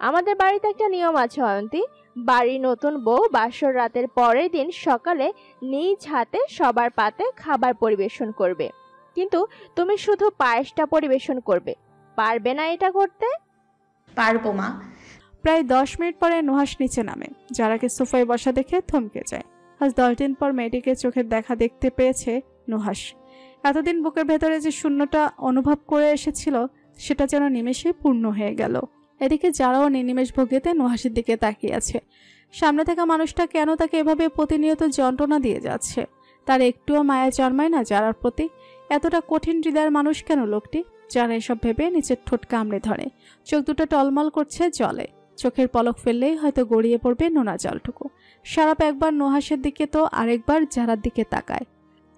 আমাদের বাড়িতে একটা নিয়ম আছে অয়ন্তী, বাড়ির নতুন বউ বাসর রাতের পরের দিন সকালে নিজ হাতে সবার পাতে খাবার পরিবেশন করবে। কিন্তু তুমি শুধু পায়েসটা পরিবেশন করবে, পারবে না এটা করতে? পারবো মা। প্রায় 10 মিনিট পরে নুহাস নিচে নামে। যারাকে সোফায় বসা দেখে থমকে যায়। আজ 10 দিন পর মেয়েটিকে চোখের দেখা দেখতে পেয়েছে নুহাস। এতদিন বুকের ভেতরে যে শূন্যতা অনুভব করে এসেছিল সেটা যেন নিমেষে পূর্ণ হয়ে গেল। এদিকে যারাও নিমেষ ভোগেতে নুহাসের দিকে তাকিয়ে আছে। সামনে থাকা মানুষটা কেন তাকে এভাবে প্রতিনিয়ত যন্ত্রণা দিয়ে যাচ্ছে? তার একটুও মায়া জন্মায় না যারার প্রতি? এতটা কঠিন হৃদয়ের মানুষ কেন লোকটি? যারা এসব ভেবে নিচের ঠোঁট কামড়ে ধরে। চোখ দুটো টলমল করছে জলে। চোখের পলক ফেললেই হয়তো গড়িয়ে পড়বে নোনা জলটুকু। সারাপ একবার নুহাসের দিকে তো আরেকবার যারার দিকে তাকায়।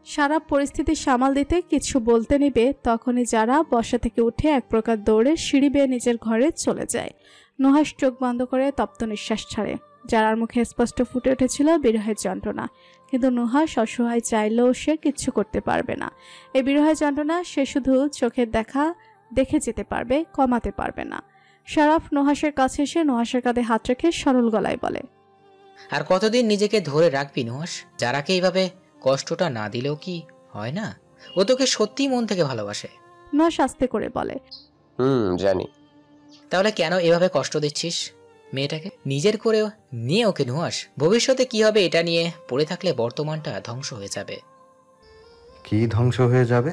সারাপ পরিস্থিতি সামাল দিতে কিছু বলতে নিবে তখনই যারা বসা থেকে উঠে এক প্রকার দৌড়ে সিঁড়ি বেয়ে নিজের ঘরে চলে যায়। নুহাস চোখ বন্ধ করে তপ্ত নিঃশ্বাস ছাড়ে। যারার মুখে স্পষ্ট ফুটে উঠেছিল বিরহের যন্ত্রণা। কিন্তু নুহাস অসহায় চাইলেও সে কিচ্ছু করতে পারবে না। এই বিরহের যন্ত্রণা সে শুধু চোখের দেখা দেখে যেতে পারবে, কমাতে পারবে না। সারাফ নুহাসের কাছে এসে নুহাসের কাঁধে হাত রেখে সরল গলায় বলে, আর কতদিন নিজেকে ধরে রাখবি নুহাস? যারাকে এইভাবে কষ্টটা না দিলেও কি হয় না? ও তোকে সত্যি মন থেকে ভালোবাসে। নুহাস আস্তে করে বলে, জানি। তাহলে কেন এভাবে কষ্ট দিচ্ছিস মেয়েটাকে? নিজের করে নিয়ে ওকে নুহাস। ভবিষ্যতে কি হবে এটা নিয়ে পড়ে থাকলে বর্তমানটা ধ্বংস হয়ে যাবে। কি ধ্বংস হয়ে যাবে?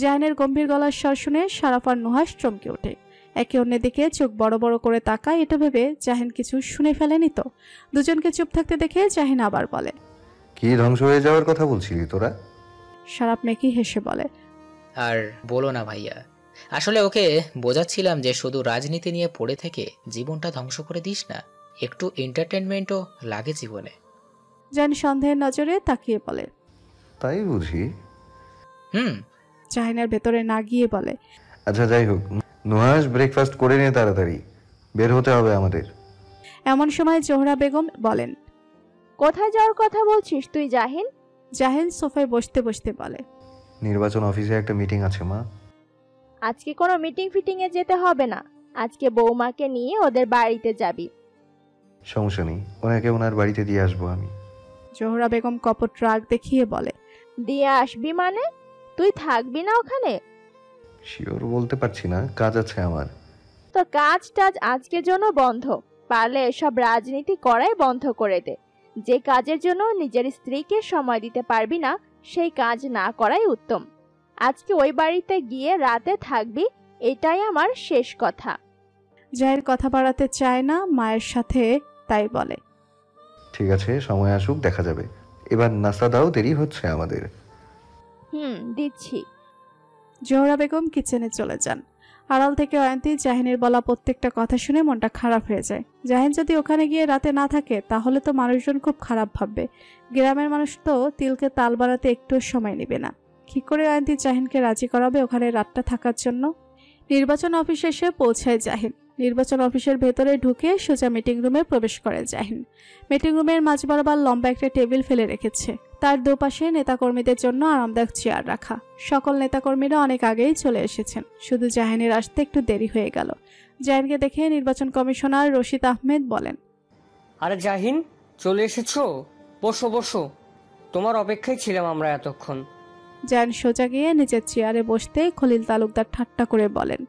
জাহিনের গম্ভীর গলার স্বর শুনে সারাফ আর নুহাস চমকে ওঠে। একে অন্যের দিকে চোখ বড় বড় করে তাকায়। এটা ভেবে জাহিন কিছু শুনে ফেলেনি তো। দুজনকে চুপ থাকতে দেখে জাহিন আবার বলে, কি ধ্বংস হয়ে যাওয়ার কথা বলছিলি তোরা? সারাফ মেকি হেসে বলে, আর বলো না ভাইয়া, আসলে ওকে বোঝাচ্ছিলাম যে শুধু রাজনীতি নিয়ে পড়ে থেকে জীবনটা ধ্বংস করে দিস না, একটু এন্টারটেনমেন্টও লাগে জীবনে। জাহিন সন্দেহের নজরে তাকিয়ে বলে, তাই বুঝি? জাহিনের ভেতরে না গিয়ে বলে, আচ্ছা যাই হোক, নুহাস ব্রেকফাস্ট করে নিয়ে তাড়াতাড়ি বের হতে হবে আমাদের। এমন সময় জোহরা বেগম বলেন, কোথায় যাওয়ার কথা বলছিস তুই জাহিন? জাহিন সোফায় বসতে বসতে বলে, নির্বাচন অফিসে একটা মিটিং আছে মা। আজকে কোনো মিটিং ফিটিং এ যেতে হবে না, আজকে বৌমাকে নিয়ে ওদের বাড়িতে যাবি। সমস্যা নেই, ওনাকে ওনার বাড়িতে দিয়ে আসবো আমি। জোহরা বেগম কপট রাগ দেখিয়ে বলে, দিয়ে আসবি মানে? তুই থাকবি না ওখানে? শিওর বলতে পারছি না, কাজ আছে আমার। তো কাজ টাজ আজকের জন্য বন্ধ। পারলে এসব রাজনীতি করাই বন্ধ করে দে। যে কাজের জন্য নিজের স্ত্রীকে সময় দিতে পারবি না সেই কাজ না করাই উত্তম। আজকে ওই বাড়িতে গিয়ে রাতে থাকবি, এটাই আমার শেষ কথা। জাহির কথা বাড়াতে চায় না মায়ের সাথে, তাই বলে, ঠিক আছে, সময় আসুক দেখা যাবে। এবার নাস্তা দাও, দেরি হচ্ছে আমাদের। দিচ্ছি। জোহরা বেগম কিচেনে চলে যান। আড়াল থেকে অয়ন্তী জাহিনের বলা প্রত্যেকটা কথা শুনে মনটা খারাপ হয়ে যায়। জাহিন যদি ওখানে গিয়ে রাতে না থাকে তাহলে তো মানুষজন খুব খারাপ ভাববে। গ্রামের মানুষ তো তিলকে তাল বাড়াতে একটু সময় নেবে না। কি করে অয়ন্তী জাহিনকে রাজি করাবে ওখানে রাতটা থাকার জন্য? নির্বাচন অফিসে এসে পৌঁছায় জাহিন। নির্বাচন অফিসের ভেতরে ঢুকে সোজা মিটিং রুমে প্রবেশ করে জাহিন। মিটিং রুমের মাঝ বরাবর লম্বা একটা টেবিল ফেলে রেখেছে। তার দুপাশে নেতাকর্মীদের জন্য আরামদায়ক চেয়ার রাখা। সকল নেতাকর্মীরা অনেক আগেই চলে এসেছেন, শুধু জাহিনের আসতে একটু দেরি হয়ে গেল। জাহিনকে দেখে নির্বাচন কমিশনার রশিদ আহমেদ বলেন, আরে জাহিন, চলে এসেছো? বসো বসো, তোমার অপেক্ষায় ছিলাম আমরা এতক্ষণ। জাহিন সোজা গিয়ে নিজের চেয়ারে বসতে খলিল তালুকদার ঠাট্টা করে বলেন,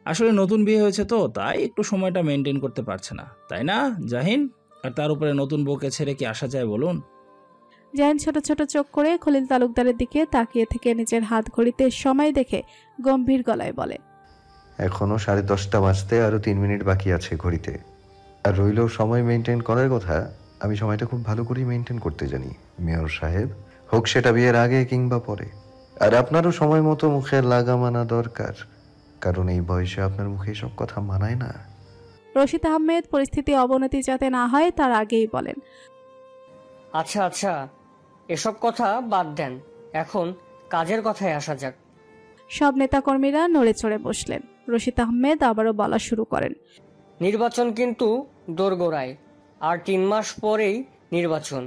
আসলে নতুন বিয়ে হয়েছে তো তাই একটু সময়টা মেনটেন করতে পারছে না, তাই না জাহিন? আর তার উপরে নতুন বউকে ছেড়ে কি আসা যায় বলুন? জাহিন ছোট ছোট চোখ করে খলিল তালুকদারের দিকে তাকিয়ে থেকে নিজের হাত ঘড়িতে সময় দেখে গম্ভীর গলায় বলে, এখনো 10:30 বাজতে আরো 3 মিনিট বাকি আছে ঘড়িতে। আর রইল সময় মেনটেন করার কথা, আমি সময়টা খুব ভালো করে মেনটেন করতে জানি মেয়র সাহেব, হোক সেটা বিয়ের আগে কিংবা পরে। আর আপনারও সময় মতো মুখে লাগা মানা দরকার, কারণ এই বয়সে আপনার মুখে সব কথা মানায় না। রশিদ আহমেদ পরিস্থিতি অবনতি যাতে না হয় তার আগেই বলেন, আচ্ছা আচ্ছা, এসব কথা বাদ দেন, এখন কাজের কথায় আসা যাক। সব নেতাকর্মীরা নড়ে চড়ে বসলেন। রশিদ আহমেদ আবারও বলা শুরু করেন, নির্বাচন কিন্তু দোরগোড়ায়, আর 3 মাস পরেই নির্বাচন।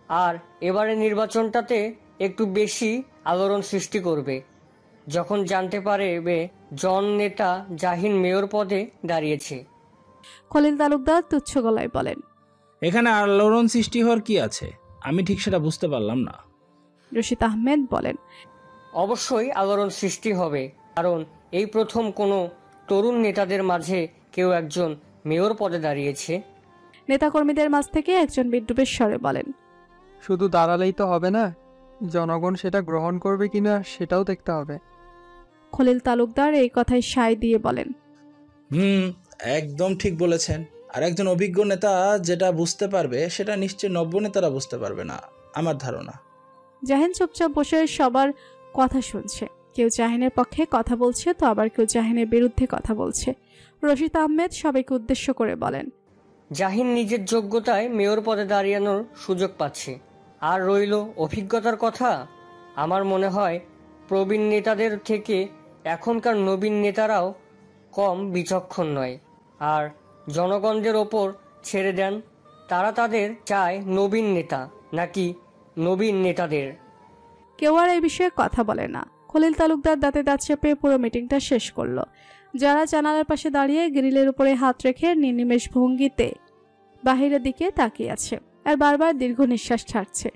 আর এবারে নির্বাচনটাতে একটু বেশি আলোড়ন সৃষ্টি করবে যখন জানতে পারবে জন নেতা জাহিন মেয়র পদে দাঁড়িয়েছে। খলিল তালুকদার তুচ্ছ গলায় বলেন। এখানে আলোড়ন সৃষ্টি হওয়ার কি আছে? আমি ঠিক সেটা বুঝতে পারলাম না। রশিদ আহমেদ বলেন, অবশ্যই আলোড়ন সৃষ্টি হবে, কারণ এই প্রথম কোনো তরুণ নেতাদের মাঝে কেউ একজন মেয়র পদে দাঁড়িয়েছে। নেতাকর্মীদের মাঝ থেকে একজন বিদ্রুপের স্বরে বলেন, শুধু দাঁড়ালেই তো হবে না, জনগণ সেটা গ্রহণ করবে কিনা সেটাও দেখতে হবে। খলিল তালুকদার এই কথায় সায় দিয়ে বলেন, একদম ঠিক বলেছেন। আর একজন অভিজ্ঞ নেতা যেটা বুঝতে পারবে সেটা নিশ্চয় নব্য নেতারা বুঝতে পারবে না, আমার ধারণা। জাহিন চুপচাপ বসে সবার কথা শুনছে। কেউ জাহিনের পক্ষে কথা বলছে, তো আবার কেউ জাহিনের বিরুদ্ধে কথা বলছে। রশিদ আহমেদ সবাইকে উদ্দেশ্য করে বলেন, জাহিন নিজের যোগ্যতায় মেয়র পদে দাঁড়ানোর সুযোগ পাচ্ছে। আর রইল অভিজ্ঞতার কথা, আমার মনে হয় প্রবীণ নেতাদের থেকে এখনকার নবীন নেতারাও কম বিচক্ষণ নয়। আর জনগণদের ওপর ছেড়ে দেন, তারা তাদের চায় নবীন নেতা নাকি নবীন নেতাদের। কেউ আর এই বিষয়ে কথা বলে না। খলিল তালুকদার দাঁতে দাঁত চেপে পুরো মিটিংটা শেষ করলো। যারা জানালার পাশে দাঁড়িয়ে গ্রিলের উপরে হাত রেখে নির্নিমেষ ভঙ্গিতে বাহিরের দিকে তাকিয়ে আছে আর বারবার দীর্ঘ নিঃশ্বাস ছাড়ছে।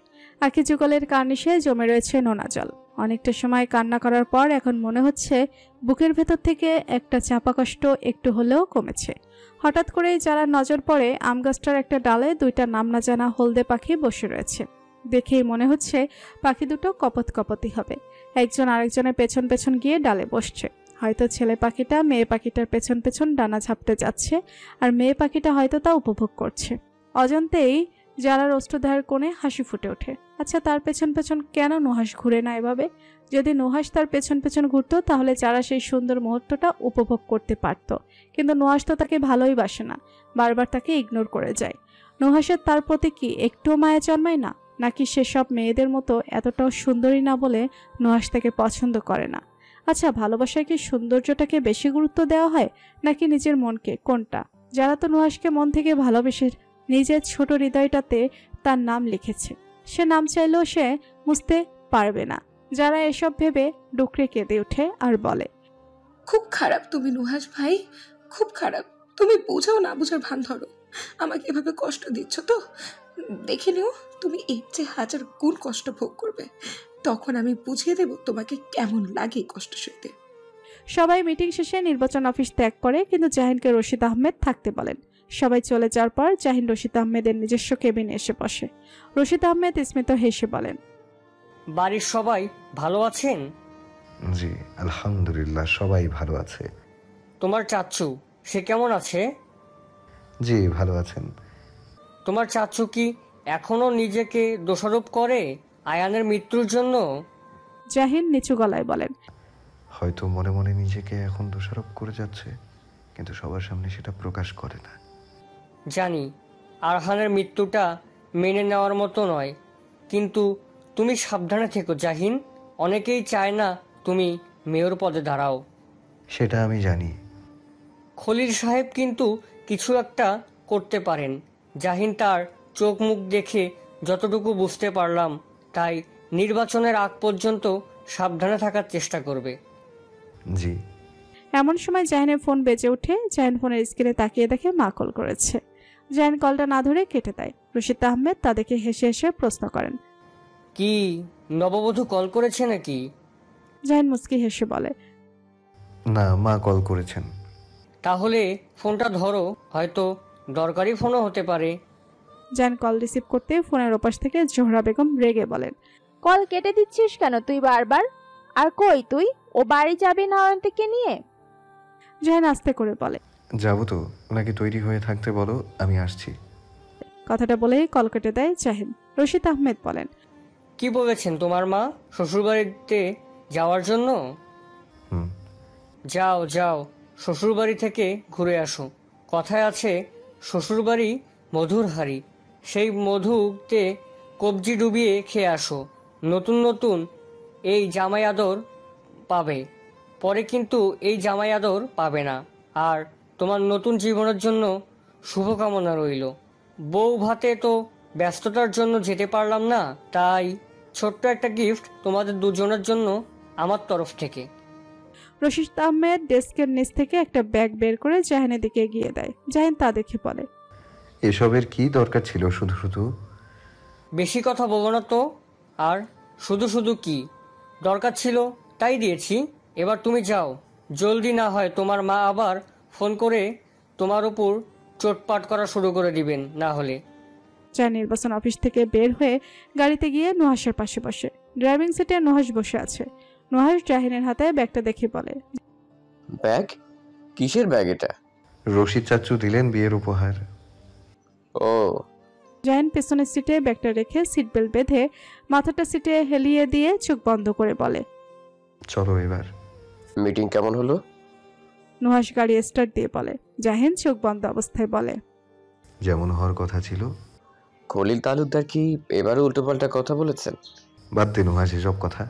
আখি যুগলের কার্নিশে জমে রয়েছে নোনা জল। অনেকটা সময় কান্না করার পর এখন মনে হচ্ছে বুকের ভেতর থেকে একটা চাপা কষ্ট একটু হলেও কমেছে। হঠাৎ করেই যারা নজর পড়ে আম গাছটার একটা ডালে দুইটা নাম না জানা হলদে পাখি বসে রয়েছে। দেখেই মনে হচ্ছে পাখি দুটো কপত কপতি হবে। একজন আরেকজনের পেছন পেছন গিয়ে ডালে বসছে। হয়তো ছেলে পাখিটা মেয়ে পাখিটার পেছন পেছন ডানা ঝাপটে যাচ্ছে, আর মেয়ে পাখিটা হয়তো তা উপভোগ করছে। অজান্তেই যারা রোষ্টদাহের কোণে হাসি ফুটে ওঠে। আচ্ছা, তার পেছন পেছন কেন নুহাস ঘুরে না এভাবে? যদি নুহাস তার পেছন পেছন ঘুরতো তাহলে যারা সেই সুন্দর মুহূর্তটা উপভোগ করতে পারত। কিন্তু নুহাস তো তাকে ভালোই বাসে না, বারবার তাকে ইগনোর করে যায়। নুহাসের তার প্রতি কি একটু মায়া জন্মায় না? নাকি সেসব মেয়েদের মতো এতটাও সুন্দরী না বলে নুহাস তাকে পছন্দ করে না? আচ্ছা, ভালোবাসায় কি সৌন্দর্যটাকে বেশি গুরুত্ব দেওয়া হয় নাকি নিজের মনকে? কোনটা? যারা তো নুহাসকে মন থেকে ভালোবেসে নিজের ছোট হৃদয়টাতে তার নাম লিখেছে, সে নাম চাইলেও সে মুছতে পারবে না। যারা এসব ভেবে ডুকরে কেঁদে ওঠে আর বলে, খুব খারাপ তুমি নুহাস ভাই, খুব খারাপ। তুমি বোঝাও না বোঝার ভান ধরো। আমাকে এভাবে কষ্ট দিচ্ছ তো দেখে নিও, তুমি এর চেয়ে 1000 গুণ কষ্ট ভোগ করবে। তখন আমি বুঝিয়ে দেব তোমাকে কেমন লাগে কষ্ট সইতে। সবাই মিটিং শেষে নির্বাচন অফিস ত্যাগ করে, কিন্তু জাহিনকে রশিদ আহমেদ থাকতে বলেন। সবাই চলে যাওয়ার পর জাহিন রশিদ আহমেদের নিজস্ব কেবিনে এসে বসে। রশিদ আহমেদ স্মিত হেসে বলেন, বাড়ির সবাই ভালো আছেন? জি আলহামদুলিল্লাহ, সবাই ভালো আছে। তোমার চাচ্চু সে কেমন আছে? জি ভালো আছেন। তোমার চাচ্চু কি এখনো নিজেকে দোষারোপ করে আয়ানের মৃত্যুর জন্য? জাহিন নিচু গলায় বলেন, হয়তো মনে মনে নিজেকে এখন দোষারোপ করে যাচ্ছে, কিন্তু সবার সামনে সেটা প্রকাশ করে না। জানি আরহানের মৃত্যুটা মেনে নেওয়ার মতো নয়, কিন্তু তুমি সাবধানে থেকো জাহিন। অনেকেই চায় না তুমি মেয়র পদে দাঁড়াও। সেটা আমি জানি। খলিল সাহেব কিন্তু কিছু একটা করতে পারেন। জাহিন তার চোখ মুখ দেখে যতটুকু বুঝতে পারলাম, তাই নির্বাচনের আগ পর্যন্ত সাবধানে থাকার চেষ্টা করবে। জি। এমন সময় জাহিনের ফোন বেজে ওঠে। জাহিন ফোনের স্ক্রিনে তাকিয়ে দেখে মা কল করেছে। জাহিন কলটা না ধরে কেটে দেয়। রশিদ আহমেদ তাদেরকে হেসে হেসে প্রশ্ন করেন, কি নববধূ কল করেছে নাকি? জাহিন মুস্কি হেসে বলে, না, মা কল করেছেন। তাহলে ফোনটা ধরো, হয়তো দরকারি ফোনও হতে পারে। জাহিন কল রিসিভ করতে ফোনের ওপাশ থেকে জোহরা বেগম রেগে বলেন, কল কেটে দিচ্ছিস কেন তুই বারবার? আর কই তুই? ও বাড়ি যাবি না অয়ন্তকে নিয়ে? জাহিন আস্তে করে বলে, যাবো তো, ওনাকে তৈরি হয়ে থাকতে বলো, আমি আসছি। কথাটা বলেই কল কেটে দেয় জাহিন। রশিদ আহমেদ বলেন, কি বলেছেন তোমার মা শ্বশুরবাড়িতে যাওয়ার জন্য? যাও যাও, শ্বশুরবাড়ি থেকে ঘুরে আসো। কথায় আছে শ্বশুরবাড়ি মধুর হাড়ি, সেই মধুতে কবজি ডুবিয়ে খেয়ে আসো। নতুন নতুন এই জামাই আদর পাবে, পরে কিন্তু এই জামাই আদর পাবে না। আর তোমার নতুন জীবনের জন্য শুভকামনা রইল। বউ ভাতে তো ব্যস্ততার জন্য যেতে পারলাম না, তাই ছোট্ট একটা গিফট তোমাদের দুজনের জন্য আমার তরফ থেকে। রশিদ আহমেদ ডেস্কের নিচ থেকে একটা ব্যাগ বের করে জাহিনের দিকে এগিয়ে দেয়। জাহিন তা দেখে বলে, এসবের কি দরকার ছিল শুধু শুধু? বেশি কথা বলো না তো। আর শুধু শুধু কি দরকার ছিল তাই দিয়েছি। এবার তুমি যাও, জলদি না হয় তোমার মা আবার ফোন করে তোমার উপর চোটপাট করা শুরু করে দিবেন না হলে। জাহিন নির্বাচন অফিস থেকে বের হয়ে গাড়িতে গিয়ে নুহাসের পাশে বসে। ড্রাইভিং সিটে নুহাস বসে আছে। নুহাস জাহিনের হাতে ব্যাগটা দেখে বলে, ব্যাগ? কিসের ব্যাগ এটা? রশিদ চাচু দিলেন বিয়ের উপহার। ও। জাহিন পেছনের সিটে ব্যাগটা রেখে সিট বেল্ট বেঁধে মাথাটা সিটে হেলিয়ে দিয়ে চোখ বন্ধ করে বলে, চলো এবার। মিটিং কেমন হলো? নুহাস গাড়ি স্টার্ট দিয়ে বলে। জাহিন চোখ বন্ধ অবস্থায় বলে, যেমন হওয়ার কথা ছিল। খলিল তালুকদার কি এবারও উল্টোপাল্টা কথা বলেছেন? বাদ দিন নুহাস এসব কথা।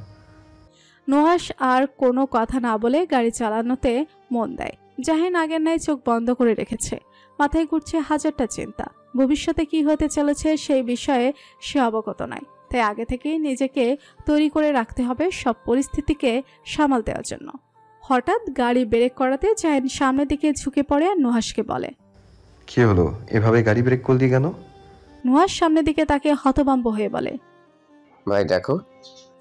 নুহাস আর কোনো কথা না বলে গাড়ি চালানোতে মন দেয়। জাহিন আগের ন্যায় চোখ বন্ধ করে রেখেছে। মাথায় ঘুরছে হাজারটা চিন্তা। ভবিষ্যতে কি হতে চলেছে সেই বিষয়ে সে অবগত নয়, তাই আগে থেকেই নিজেকে তৈরি করে রাখতে হবে সব পরিস্থিতিকে সামাল দেওয়ার জন্য। হঠাৎ গাড়ি ব্রেক করাতে জাহিন সামনের দিকে ঝুঁকে পড়ে আর নুহাসকে বলে, কি হলো, এভাবে গাড়ি ব্রেক করলি কেন? নুহাস সামনের দিকে তাকে হতভম্ব হয়ে বলে, ভাই দেখো।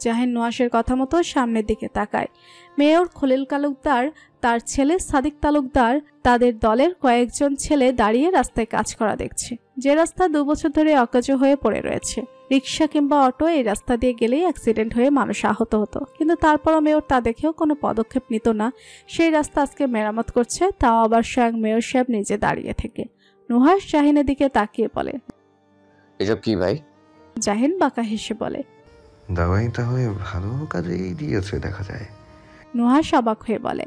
জাহিন নুহাসের কথা মতো সামনের দিকে তাকায়। মেয়র খলিল তালুকদার, তার ছেলে সাদিক তালুকদার, তাদের দলের কয়েকজন ছেলে দাঁড়িয়ে রাস্তায় কাজ করা দেখছে। যে রাস্তা 2 বছর ধরে অকাজ হয়ে পড়ে রয়েছে। রিক্সা কিংবা অটো এই রাস্তা দিয়ে গেলেই অ্যাক্সিডেন্ট হয়ে মানুষ আহত হতো, কিন্তু তারপরও মেয়র তা দেখেও কোনো পদক্ষেপ নিত না। সেই রাস্তা আজকে মেরামত করছে, তাও আবার স্বয়ং মেয়র সাহেব নিজে দাঁড়িয়ে থেকে। নুহাস জাহিনের দিকে তাকিয়ে বলে, এসব কি ভাই? জাহিন বাঁকা হেসে বলে, দাওয়াই তাহলে ভালো কাজেই দিয়েছে দেখা যায়। নুহাস অবাক হয়ে বলে,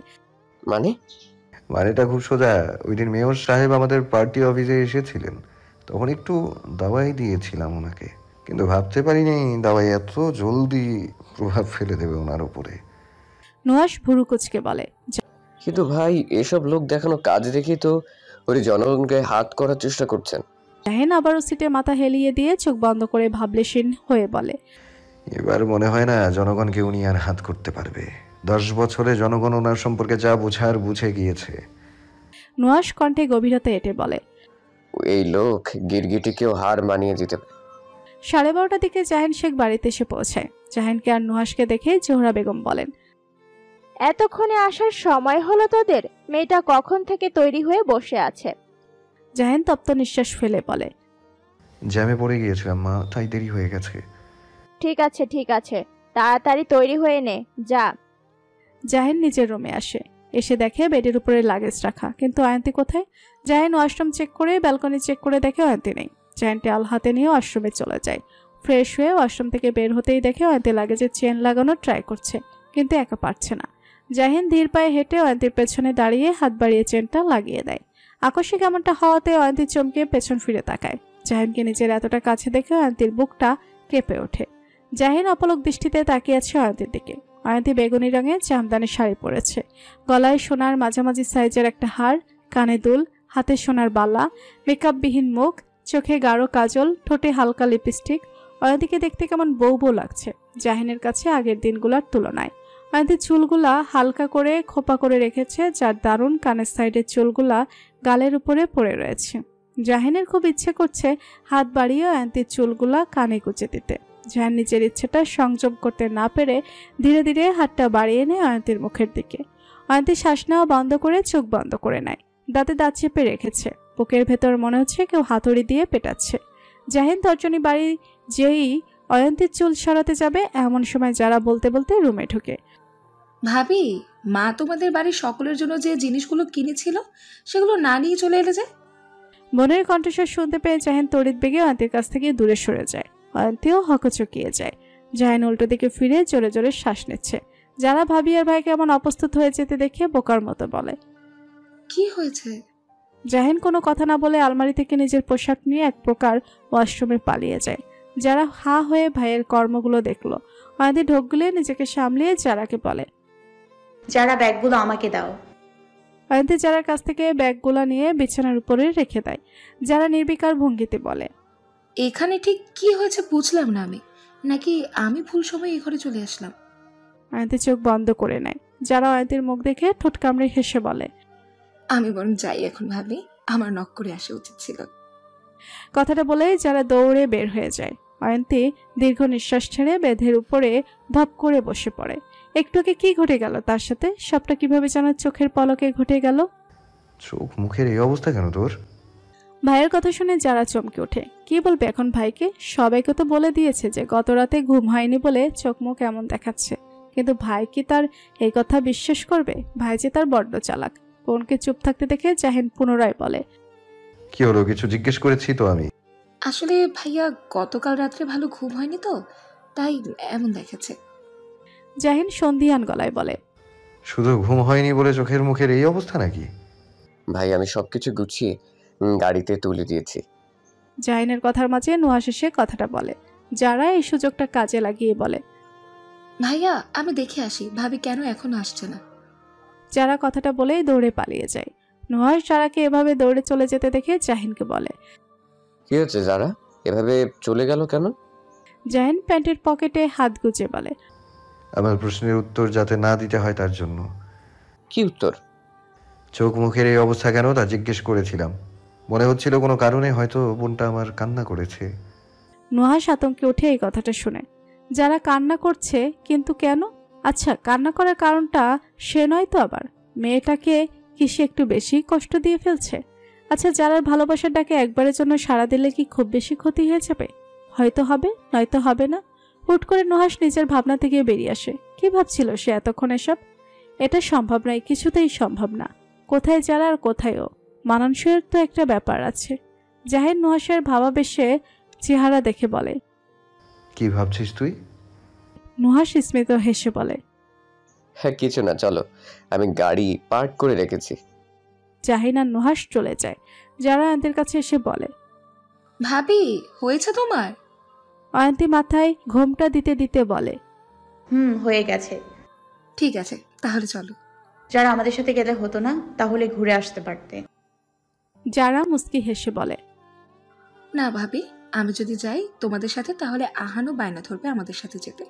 মানেটা খুব সোজা। ওই দিন মেয়র সাহেব আমাদের পার্টি অফিসে এসেছিলেন, তখন একটু দাওয়াই দিয়েছিলাম ওনাকে, কিন্তু ভাবতে পারিনি দাওয়াই এত জলদি প্রভাব ফেলে দেবে ওনার উপরে। নুহাস ভুরু কুচকে বলে, কিন্তু ভাই এসব লোক দেখানো কাজ দেখি তো ওই জনগণকে হাত করার চেষ্টা করছেন। জাহিন আবারও সিটে মাথা হেলিয়ে দিয়ে চোখ বন্ধ করে ভাবলেশীন হয়ে বলে, এবার মনে হয় না জনগণকে উনি আর হাত করতে পারবে। 10 বছরে জনগণ ওনার সম্পর্কে যা বোঝার বুঝে গিয়েছে। নুহাস কণ্ঠে গভীরতা এঁটে বলে, এই লোক গিরগিটিকেও হার মানিয়ে দিতে। 12:30টার দিকে জাহিন শেখ বাড়িতে এসে পৌঁছায়। জাহিনকে আর নুহাসকে দেখে জোহরা বেগম বলেন, এতক্ষণে আসার সময় হলো তোদের? মেয়েটা কখন থেকে তৈরি হয়ে বসে আছে। জাহিন তপ্ত নিঃশ্বাস ফেলে বলে, জ্যামে পড়ে গিয়েছিলাম মা, তাই দেরি হয়ে গেছে। ঠিক আছে ঠিক আছে, তাড়াতাড়ি তৈরি হয়ে নে, যা। জাহিন নিজের রুমে আসে। এসে দেখে বেডের উপরে লাগেজ রাখা, কিন্তু অয়ন্তী কোথায়? জাহিন ওয়াশরুম চেক করে ব্যালকনি চেক করে দেখে অয়ন্তী নেই। জাহিন টাওয়াল হাতে নিয়ে ওয়াশরুমে চলে যায়। ফ্রেশ হয়ে ওয়াশরুম থেকে বের হতেই দেখে অয়ন্তী লাগেজের চেন লাগানোর ট্রাই করছে, কিন্তু একা পারছে না। জাহিন ধীর পায়ে হেঁটে অয়ন্তীর পেছনে দাঁড়িয়ে হাত বাড়িয়ে চেনটা লাগিয়ে দেয়। আকস্মিক এমনটা হওয়াতে অয়ন্তী চমকে পেছন ফিরে তাকায়। জাহিনকে নিজের এতটা কাছে দেখে অয়ন্তীর বুকটা কেঁপে ওঠে। জাহিন অপলক দৃষ্টিতে তাকিয়ে আছে অয়ন্তীর দিকে। অয়ন্তী বেগুনি রঙের জামদানি শাড়ি পরেছে, গলায় সোনার মাঝামাঝি সাইজের একটা হার, কানে দুল, হাতে সোনার বালা, মেকআপবিহীন মুখ, চোখে গাঢ় কাজল, ঠোঁটে হালকা লিপস্টিক। অয়ন্তীকে দেখতে কেমন বউ বউ লাগছে জাহিনের কাছে আগের দিনগুলোর তুলনায়। অয়ন্তীর চুলগুলা হালকা করে খোপা করে রেখেছে, যার দারুণ কানের সাইডের চুলগুলা গালের উপরে পড়ে রয়েছে। জাহিনের খুব ইচ্ছে করছে হাত বাড়িয়ে অয়ন্তীর চুলগুলা কানে গুঁজে দিতে। জাহিন নিজের ইচ্ছেটা সংযম করতে না পেরে ধীরে ধীরে হাতটা বাড়িয়ে নেয় অয়ন্তীর মুখের দিকে। অয়ন্তী শ্বাস নেওয়া বন্ধ করে চোখ বন্ধ করে নেয়, দাঁতে দাঁত চেপে রেখেছে। বুকের ভেতর মনে হচ্ছে কেউ হাতুড়ি দিয়ে পেটাচ্ছে। জাহিন তর্জনী বাড়ি যেই অয়ন্তীর চুল সরাতে যাবে, এমন সময় যারা বলতে বলতে রুমে ঢুকে। ভাবি, মা তোমাদের বাড়ির সকলের জন্য যে জিনিসগুলো কিনেছিল সেগুলো না নিয়ে চলে এলে যে। বোনের কণ্ঠস্বর শুনতে পেয়ে জাহিন তড়িৎ বেগে অয়ন্তীর কাছ থেকে দূরে সরে যায়। অয়ন্তীও হকচকিয়ে যায়। জাহিন উল্টো দিকে ফিরে জোরে জোরে শ্বাস নিচ্ছে। যারা ভাবি আর ভাইকে এমন অপ্রস্তুত হয়ে যেতে দেখে বোকার মতো বলে, কি হয়েছে? জাহিন কোনো কথা না বলে আলমারি থেকে নিজের পোশাক নিয়ে এক প্রকার ওয়াশরুমে পালিয়ে যায়। যারা হা হয়ে ভাইয়ের কর্মগুলো দেখলো। অয়ন্তী ঢোক গিলে নিজেকে সামলিয়ে যারাকে বলে, যারা ব্যাগগুলো আমাকে দাও। অয়ন্তী যারার কাছ থেকে ব্যাগগুলো নিয়ে বিছানার উপরে রেখে দেয়। যারা নির্বিকার ভঙ্গিতে বলে, এখানে ঠিক কি হয়েছে বুঝলাম না আমি, নাকি আমি ভুল সময় এই ঘরে চলে আসলাম? অয়ন্তী চোখ বন্ধ করে নেয়। যারা অয়ন্তীর মুখ দেখে ঠোঁট কামড়ে হেসে বলে, আমি বরং যাই এখন ভাবি, আমার নক করে আসা উচিত ছিল। কথাটা বলেই যারা দৌড়ে বের হয়ে যায়। অয়ন্তী দীর্ঘ নিঃশ্বাস ছেড়ে বেদের উপরে ধপ করে বসে পড়ে। একটুকে কি ঘটে গেল তার সাথে, সবটা কিভাবে যেন চোখের পলকে ঘটে গেল। চোখ মুখের এই অবস্থা কেন তোর? ভাইয়ের কথা শুনে যারা চমকে ওঠে। কি বলবে এখন ভাইকে? সবাইকে তো বলে দিয়েছে যে গত রাতে ঘুম হয়নি বলে চোখ মুখ এমন দেখাচ্ছে, কিন্তু ভাই কি তার এই কথা বিশ্বাস করবে? ভাই যে তার বড্ড চালাক। বোনকে চুপ থাকতে দেখে জাহিন পুনরায় বলে, কি হলো, কিছু জিজ্ঞেস করেছি তো আমি। আসলে ভাইয়া গতকাল রাত্রে ভালো ঘুম হয়নি তো, তাই এমন দেখাচ্ছে। জাহিন সন্ধিয়ান গলায় বলে, শুধু ঘুম হয়নি বলে চোখের মুখের এই অবস্থা নাকি? ভাই আমি সবকিছু গুছিয়ে গাড়িতে তুলে দিয়েছি। জাহিনের কথার মাঝে নুহাশ এসে কথাটা বলে। যারা এই সুযোগটা কাজে লাগিয়ে বলে, ভাইয়া আমি দেখে আসি ভাবি কেন এখনো আসছে না। যারা কথাটা বলেই দৌড়ে পালিয়ে যায়। নুহাশ যারাকে এভাবে দৌড়ে চলে যেতে দেখে জাহিনকে বলে, কি হচ্ছে যারা, এভাবে চলে গেল কেন? জাহিন প্যান্টের পকেটে হাত গুজে বলে, আমার প্রশ্নের উত্তর যাতে না দিতে হয় তার জন্য। কি উত্তর? চোখ মুখের এই অবস্থা কেন তা জিজ্ঞেস করেছিলাম। মনে হচ্ছিল কোনো কারণে হয়তো বোনটা আমার কান্না করেছে। নুহাশ আতঙ্কে উঠে এই কথাটা শুনে। যারা কান্না করছে, কিন্তু কেন? আচ্ছা, কান্না করার কারণটা সে নয় তো আবার? মেয়েটাকে কি সে একটু বেশি কষ্ট দিয়ে ফেলছে? আচ্ছা, যারা ভালোবাসার ডাকে একবারের জন্য সাড়া দিলে কি খুব বেশি ক্ষতি হয়ে যাবে? হয়তো হবে, নয়তো হবে না। হুট করে নুহাশ নিজের ভাবনা থেকে বেরিয়ে আসে। কি ভাবছিল সে এতক্ষণ এসব? এটা সম্ভব নয়, কিছুতেই সম্ভব না। কোথায় যারা আর কোথায় ও? মানানসইয়ের তো একটা ব্যাপার আছে। জাহিন নুহাশের ভাবাবেশে চেহারা দেখে বলে, কি ভাবছিস তুই? নুহাশ স্মিত হেসে বলে, হ্যাঁ কিছু না, চলো আমি গাড়ি পার্ক করে রেখেছি। জাহিন আর নুহাশ চলে যায়। যারা অয়ন্তীর কাছে এসে বলে, ভাবি হয়েছে তোমার? অয়ন্তী মাথায় ঘোমটা দিতে দিতে বলে, হয়ে গেছে। ঠিক আছে তাহলে চলো। যারা আমাদের সাথে গেলে হতো না, তাহলে ঘুরে আসতে পারতে। যারা মুস্কি হেসে বলে, না ভাবি, আমি যদি যাই তোমাদের সাথে তাহলে আহানও বায়না ধরবে আমাদের সাথে যেতে।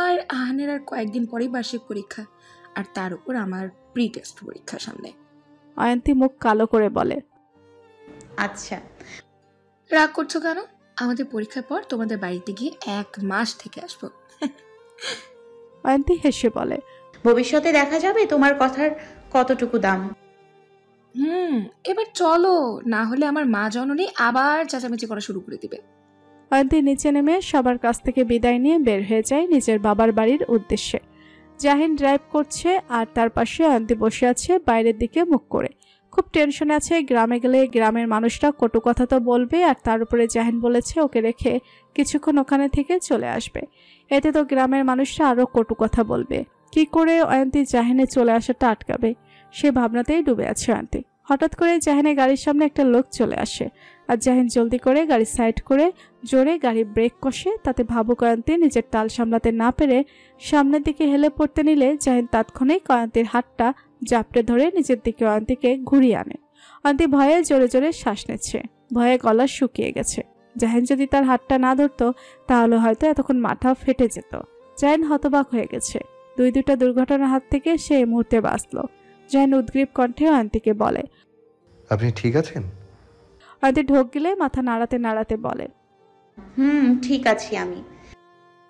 আর আহানের আর কয়েকদিন পরেই বার্ষিক পরীক্ষা, আর তার উপর আমার প্রি টেস্ট পরীক্ষা সামনে। অয়ন্তী মুখ কালো করে বলে, আচ্ছা। রাগ করছো কেন? আমাদের পরীক্ষার পর তোমাদের বাড়িতে গিয়ে 1 মাস থেকে আসবো। অয়ন্তী হেসে বলে, ভবিষ্যতে দেখা যাবে তোমার কথার কতটুকু দাম। এবার চলো, না হলে আমার মা জননী আবার চেঁচামেচি করা শুরু করে দিবে। অয়ন্তী নিচে নেমে সবার কাছ থেকে বিদায় নিয়ে বের হয়ে যায় নিজের বাবার বাড়ির উদ্দেশ্যে। জাহিন ড্রাইভ করছে আর তার পাশে অয়ন্তী বসে আছে বাইরের দিকে মুখ করে। খুব টেনশনে আছে। গ্রামে গেলে গ্রামের মানুষরা কটু কথা তো বলবে, আর তার উপরে জাহিন বলেছে ওকে রেখে কিছুক্ষণ ওখানে থেকে চলে আসবে। এতে তো গ্রামের মানুষরা আরও কটু কথা বলবে। কি করে অয়ন্তী জাহিনে চলে আসাটা আটকাবে, সে ভাবনাতেই ডুবে আছে অয়ন্তী। হঠাৎ করে জাহিনের গাড়ির সামনে একটা লোক চলে আসে, আর জাহিন জলদি করে গাড়ি সাইড করে জোরে গাড়ি ব্রেক কষে। তাতে ভাবুক অয়ন্তী নিজের তাল সামলাতে না পেরে সামনের দিকে হেলে পড়তে নিলে জাহিন তাৎক্ষণিক অয়ন্তীর হাতটা জাপটে ধরে নিজের দিকে অয়ন্তীকে ঘুরিয়ে আনে। অয়ন্তী ভয়ে জোরে জোরে শ্বাস নিচ্ছে, ভয়ে গলা শুকিয়ে গেছে। জাহিন যদি তার হাতটা না ধরতো তাহলে হয়তো এতক্ষণ মাথা ফেটে যেত। জাহিন হতবাক হয়ে গেছে। দুইটা দুর্ঘটনার হাত থেকে সে এই মুহূর্তে বাঁচল। জাহিন উদ্গ্রীব কণ্ঠে অয়ন্তীকে বলে, আপনি ঠিক আছেন? অয়ন্তী ঢোক গিলে মাথা নাড়াতে নাড়াতে বলে, ঠিক আছি আমি।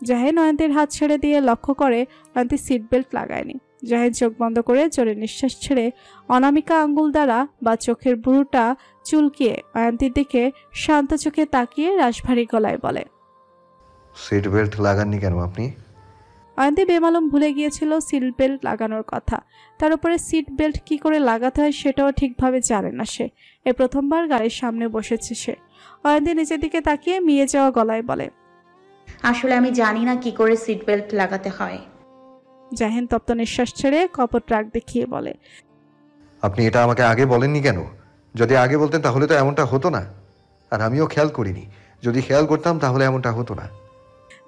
জাহিন অয়ন্তীর হাত ছেড়ে দিয়ে লক্ষ্য করে অয়ন্তী সিট বেল্ট লাগায়নি। জাহিন চোখ বন্ধ করে জোরে নিঃশ্বাস ছেড়ে অনামিকা আঙ্গুল দ্বারা বা চোখের ভুরুটা চুলকিয়ে অয়ন্তীর দিকে শান্ত চোখে তাকিয়ে রাশভারী গলায় বলে, সিট বেল্ট লাগাননি কেন আপনি? অয়ন্তী বেমালুম ভুলে গিয়েছিল সিট বেল্ট লাগানোর কথা। তার উপরে সিট বেল্ট কি করে লাগাতে হয় সেটাও ঠিকভাবে জানে না সে। এ প্রথমবার গাড়ির সামনে বসেছে সে। অয়ন্তী নিচের দিকে তাকিয়ে মিয়ে যাওয়া গলায় বলে, আসলে আমি জানি না কি করে সিট বেল্ট লাগাতে হয়। জাহিন তপ্ত নিঃশ্বাস ছেড়ে কপট রাগ দেখিয়ে বলে, আপনি এটা আমাকে আগে বলেননি কেন? যদি আগে বলতেন তাহলে তো এমনটা হতো না। আর আমিও খেয়াল করিনি। যদি খেয়াল করতাম তাহলে এমনটা হতো না।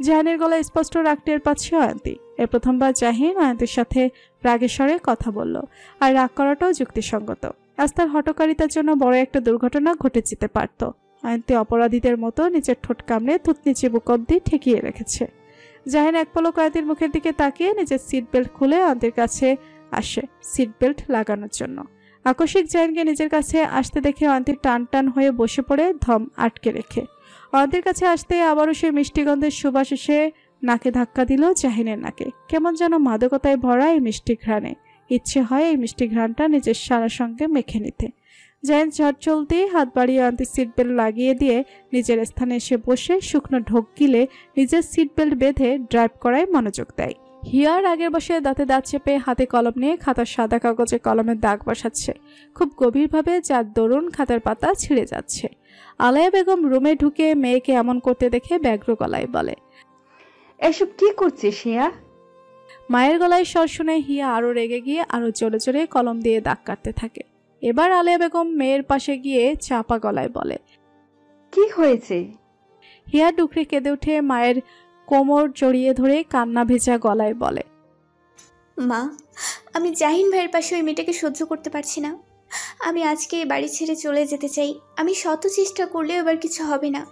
জাহিনের গলায় স্পষ্ট রাগ টের পাচ্ছে অয়ন্তী। এ প্রথমবার জাহিন অয়ন্তীর সাথে রাগের স্বরে কথা বলল, আর রাগ করাটাও যুক্তিসঙ্গত। আজ তার হঠকারিতার জন্য বড় একটা দুর্ঘটনা ঘটে যেতে পারত। অয়ন্তী অপরাধীদের মতো নিজের ঠোঁট কামড়ে থুতনি চিবুক অব্দি ঠেকিয়ে রেখেছে। জাহিন এক পলক অয়ন্তীর মুখের দিকে তাকিয়ে নিজের সিট বেল্ট খুলে অয়ন্তীর কাছে আসে সিট বেল্ট লাগানোর জন্য। আকস্মিক জায়ানকে নিজের কাছে আসতে দেখে অয়ন্তী টান টান হয়ে বসে পড়ে ধম আটকে রেখে। অয়ন্তীর কাছে আসতে আবারও সে মিষ্টি গন্ধের সুবাস এসে নাকে ধাক্কা দিল জাহিনের নাকে। কেমন যেন মাদকতায় ভরা এই মিষ্টি ঘ্রাণে ইচ্ছে হয় এই মিষ্টি ঘ্রাণটা নিজের সারার সঙ্গে মেখে নিতে। জায়ান ঝড় চলতেই হাত বাড়িয়ে অয়ন্তী সিট বেল্ট লাগিয়ে দিয়ে নিজের স্থানে এসে বসে শুকনো ঢোক গিলে নিজের সিট বেল্ট বেঁধে ড্রাইভ করায় মনোযোগ দেয়। হিয়ার আগের বসে দাঁতে দাঁত চেপে হাতে কলম নিয়ে খাতার সাদা কাগজে কলমের দাগ বসাচ্ছে খুব গভীরভাবে, যার দরুন খাতার পাতা ছিঁড়ে যাচ্ছে। আলায়া বেগম রুমে ঢুকে মেয়েকে এমন করতে দেখে ব্যগ্র গলায় বলে, এসব কি করছিস হিয়া? মায়ের গলায় স্বর শুনে হিয়া আরো রেগে গিয়ে আরো জোরে জোরে কলম দিয়ে দাগ কাটতে থাকে। এবার আলিয়া বেগম মেয়ের পাশে গিয়ে চাপা গলায় বলে, কি হয়েছে? হিয়া ডুকরে কেঁদে উঠে মায়ের কোমর জড়িয়ে ধরে কান্না ভেজা গলায় বলে, মা, আমি জাহিন ভাইয়ের পাশে ওই মেয়েটাকে সহ্য করতে পারছি না। আমি আজকে এই বাড়ি ছেড়ে চলে যেতে চাই। আমি শত চেষ্টা করলেও এবার কিছু হবে না,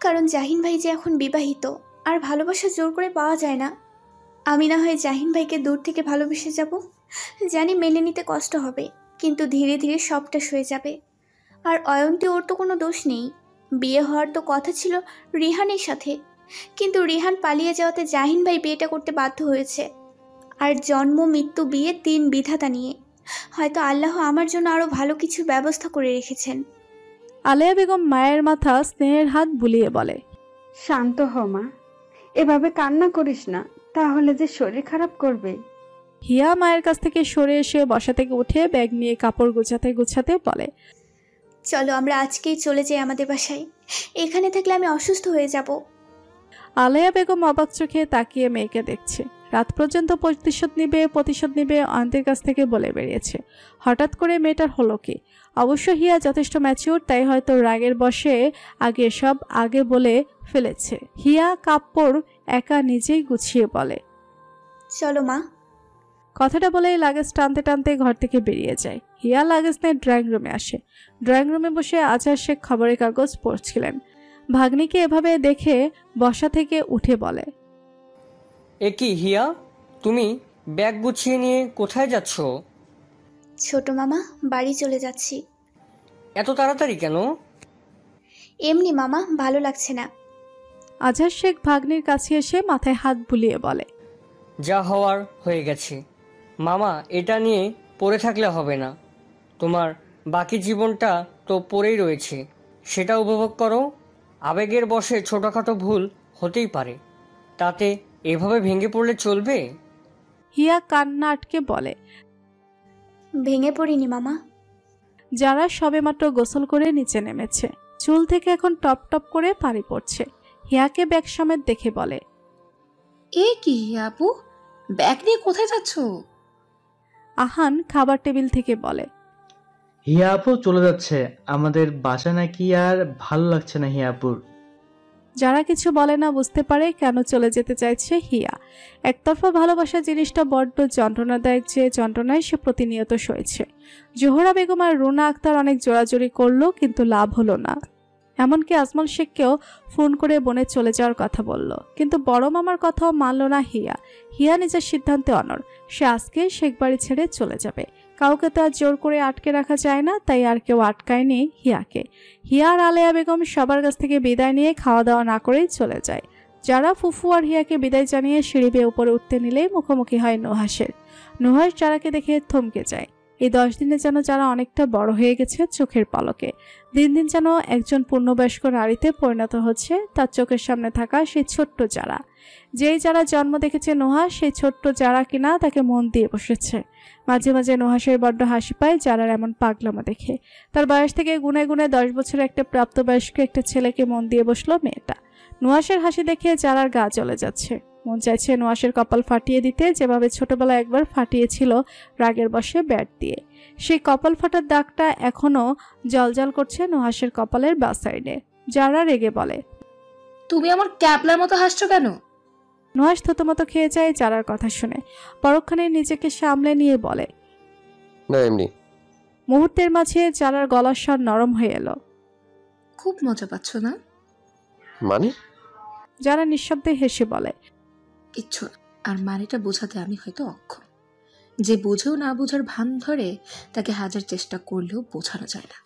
কারণ জাহিন ভাই যে এখন বিবাহিত, আর ভালোবাসা জোর করে পাওয়া যায় না। আমি না হয় জাহিন ভাইকে দূর থেকে ভালোবেসে যাব, জানি মেনে নিতে কষ্ট হবে, কিন্তু ধীরে ধীরে সবটা সয়ে যাবে। আর অয়ন্তী, ওর তো কোনো দোষ নেই। বিয়ে হওয়ার তো কথা ছিল রিহানের সাথে, কিন্তু রিহান পালিয়ে যাওয়াতে জাহিন ভাই বিয়েটা করতে বাধ্য হয়েছে। আর জন্ম মৃত্যু বিয়ে 3 বিধাতা নিয়ে। হয়তো আল্লাহ আমার জন্য আরো ভালো কিছু ব্যবস্থা করে রেখেছেন। আলিয়া বেগম মায়ের মাথা স্নেহের হাত বুলিয়ে বলে, শান্ত হ মা, এভাবে কান্না করিস না, তাহলে যে শরীর খারাপ করবে। হিয়া মায়ের কাছ থেকে সরে এসে বসা থেকে উঠে ব্যাগ নিয়ে কাপড় গুছাতে গুছাতে বলে, চলো আমরা আজকেই চলে যাই আমাদের বাসায়। এখানে থাকলে আমি অসুস্থ হয়ে যাব। আলিয়া বেগম অবাক চোখে তাকিয়ে মেয়েকে দেখছে। রাত পর্যন্ত প্রতিশোধ নিবে অয়ন্তীর কাছ থেকে বলে বেরিয়েছে। হঠাৎ করে মেয়েটার হলো কি? অবশ্য হিয়া যথেষ্ট ম্যাচিউর, তাই হয়তো রাগের বশে আগে বলে ফেলেছে। হিয়া কাপড় একা নিজেই গুছিয়ে বলে, চলো মা। কথাটা বলেই লাগেজ টানতে টানতে ঘর থেকে বেরিয়ে যায়। হিয়া লাগেজ নিয়ে ড্রয়িং রুমে আসে। ড্রয়িং রুমে বসে আজহার শেখ খবরের কাগজ পড়ছিলেন। ভাগ্নিকে এভাবে দেখে বসা থেকে উঠে বলে, এ কি হিয়া, তুমি ব্যাগ গুছিয়ে নিয়ে কোথায় যাচ্ছ? ছোট মামা, বাড়ি চলে যাচ্ছি। এত তাড়াতাড়ি কেন? এমনি মামা, ভালো লাগছে না। আজহার শেখ ভাগ্নির কাছে এসে মাথায় হাত বুলিয়ে বলে, যা হওয়ার হয়ে গেছে মামা, এটা নিয়ে পড়ে থাকলে হবে না। তোমার বাকি জীবনটা তো পড়েই রয়েছে, সেটা উপভোগ করো। আবেগের বশে ছোটখাটো ভুল হতেই পারে, তাতে এভাবে ভেঙে পড়লে চলবে? হিয়া কান্না আটকে বলে, ভেঙে পড়িনি মামা। যারা সবেমাত্র গোসল করে নিচে নেমেছে, চুল থেকে এখন টপ টপ করে পানি পড়ছে। হিয়াকে ব্যাগ সমেত দেখে বলে, এ কি আপু, ব্যাগ নিয়ে কোথায় যাচ্ছ? আহান খাবার টেবিল থেকে বলে, হিয়া আপু চলে যাচ্ছে, আমাদের বাসা নাকি আর ভালো লাগছে না হিয়া আপুর। যারা কিছু বলে না বুঝতে পারে কেন চলে যেতে চাইছে হিয়া। একতরফা ভালোবাসা জিনিসটা বড্ড যন্ত্রণাদায়ক, যে যন্ত্রণায় সে প্রতিনিয়ত সয়েছে। জোহরা বেগম আর রুনা আক্তার অনেক জোরাজোরি করলো, কিন্তু লাভ হলো না। এমনকি আজমল শেখকেও ফোন করে বোনের চলে যাওয়ার কথা বলল, কিন্তু বড় মামার কথাও মানল না হিয়া। হিয়া নিজের সিদ্ধান্তে অনড়। সে আজকে শেখ বাড়ি ছেড়ে চলে যাবে। কাউকে তো আর জোর করে আটকে রাখা যায় না, তাই আর কেউ আটকায়নি হিয়াকে। হিয়া আর আলেয়া বেগম সবার কাছ থেকে বিদায় নিয়ে খাওয়া দাওয়া না করেই চলে যায়। যারা ফুফু আর হিয়াকে বিদায় জানিয়ে সিঁড়ি বেয়ে উপরে উঠতে নিলেই মুখোমুখি হয় নুহাসের। নুহাস যারাকে দেখে থমকে যায়। এই 10 দিনে যেন যারা অনেকটা বড় হয়ে গেছে চোখের পলকে। দিন দিন যেন একজন পূর্ণবয়স্ক নারীতে পরিণত হচ্ছে তার চোখের সামনে থাকা সেই ছোট্ট যারা। যেই যারা জন্ম দেখেছে নুহাস, সেই ছোট্ট যারা কিনা তাকে মন দিয়ে বসেছে। মাঝে মাঝে নুহাসের বড্ড হাসি পায় যারার এমন পাগলামো দেখে। তার বয়স থেকে গুনে গুনে 10 বছরের একটা প্রাপ্তবয়স্ক একটা ছেলেকে মন দিয়ে বসলো মেয়েটা। নুহাসের হাসি দেখে যারার গা জ্বলে যাচ্ছে। মন চাইছে নুহাসের কপাল ফাটিয়ে দিতে, যেভাবে ছোটবেলায় একবার ফাটিয়েছিল রাগের বশে ব্যাট দিয়ে। সেই কপাল ফাটার দাগটা এখনো জলজল করছে নুহাসের কপালের বা সাইডে। যারা রেগে বলে, তুমি আমার ক্যাপলার মতো হাসছো কেন? নুহাস থতমত খেয়ে যায় যারার কথা শুনে। পরক্ষণে নিজেকে সামলে নিয়ে বলে, না এমনি। মুহূর্তের মাঝে যারার গলার স্বর নরম হয়ে এলো। খুব মজা পাচ্ছ না? মানে? যারা নিঃশব্দে হেসে বলে, কিচ্ছু না, আর মানেটা বোঝাতে আমি হয়তো অক্ষম। যে বুঝেও না বোঝার ভান ধরে তাকে হাজার চেষ্টা করলেও বোঝানো যায় না।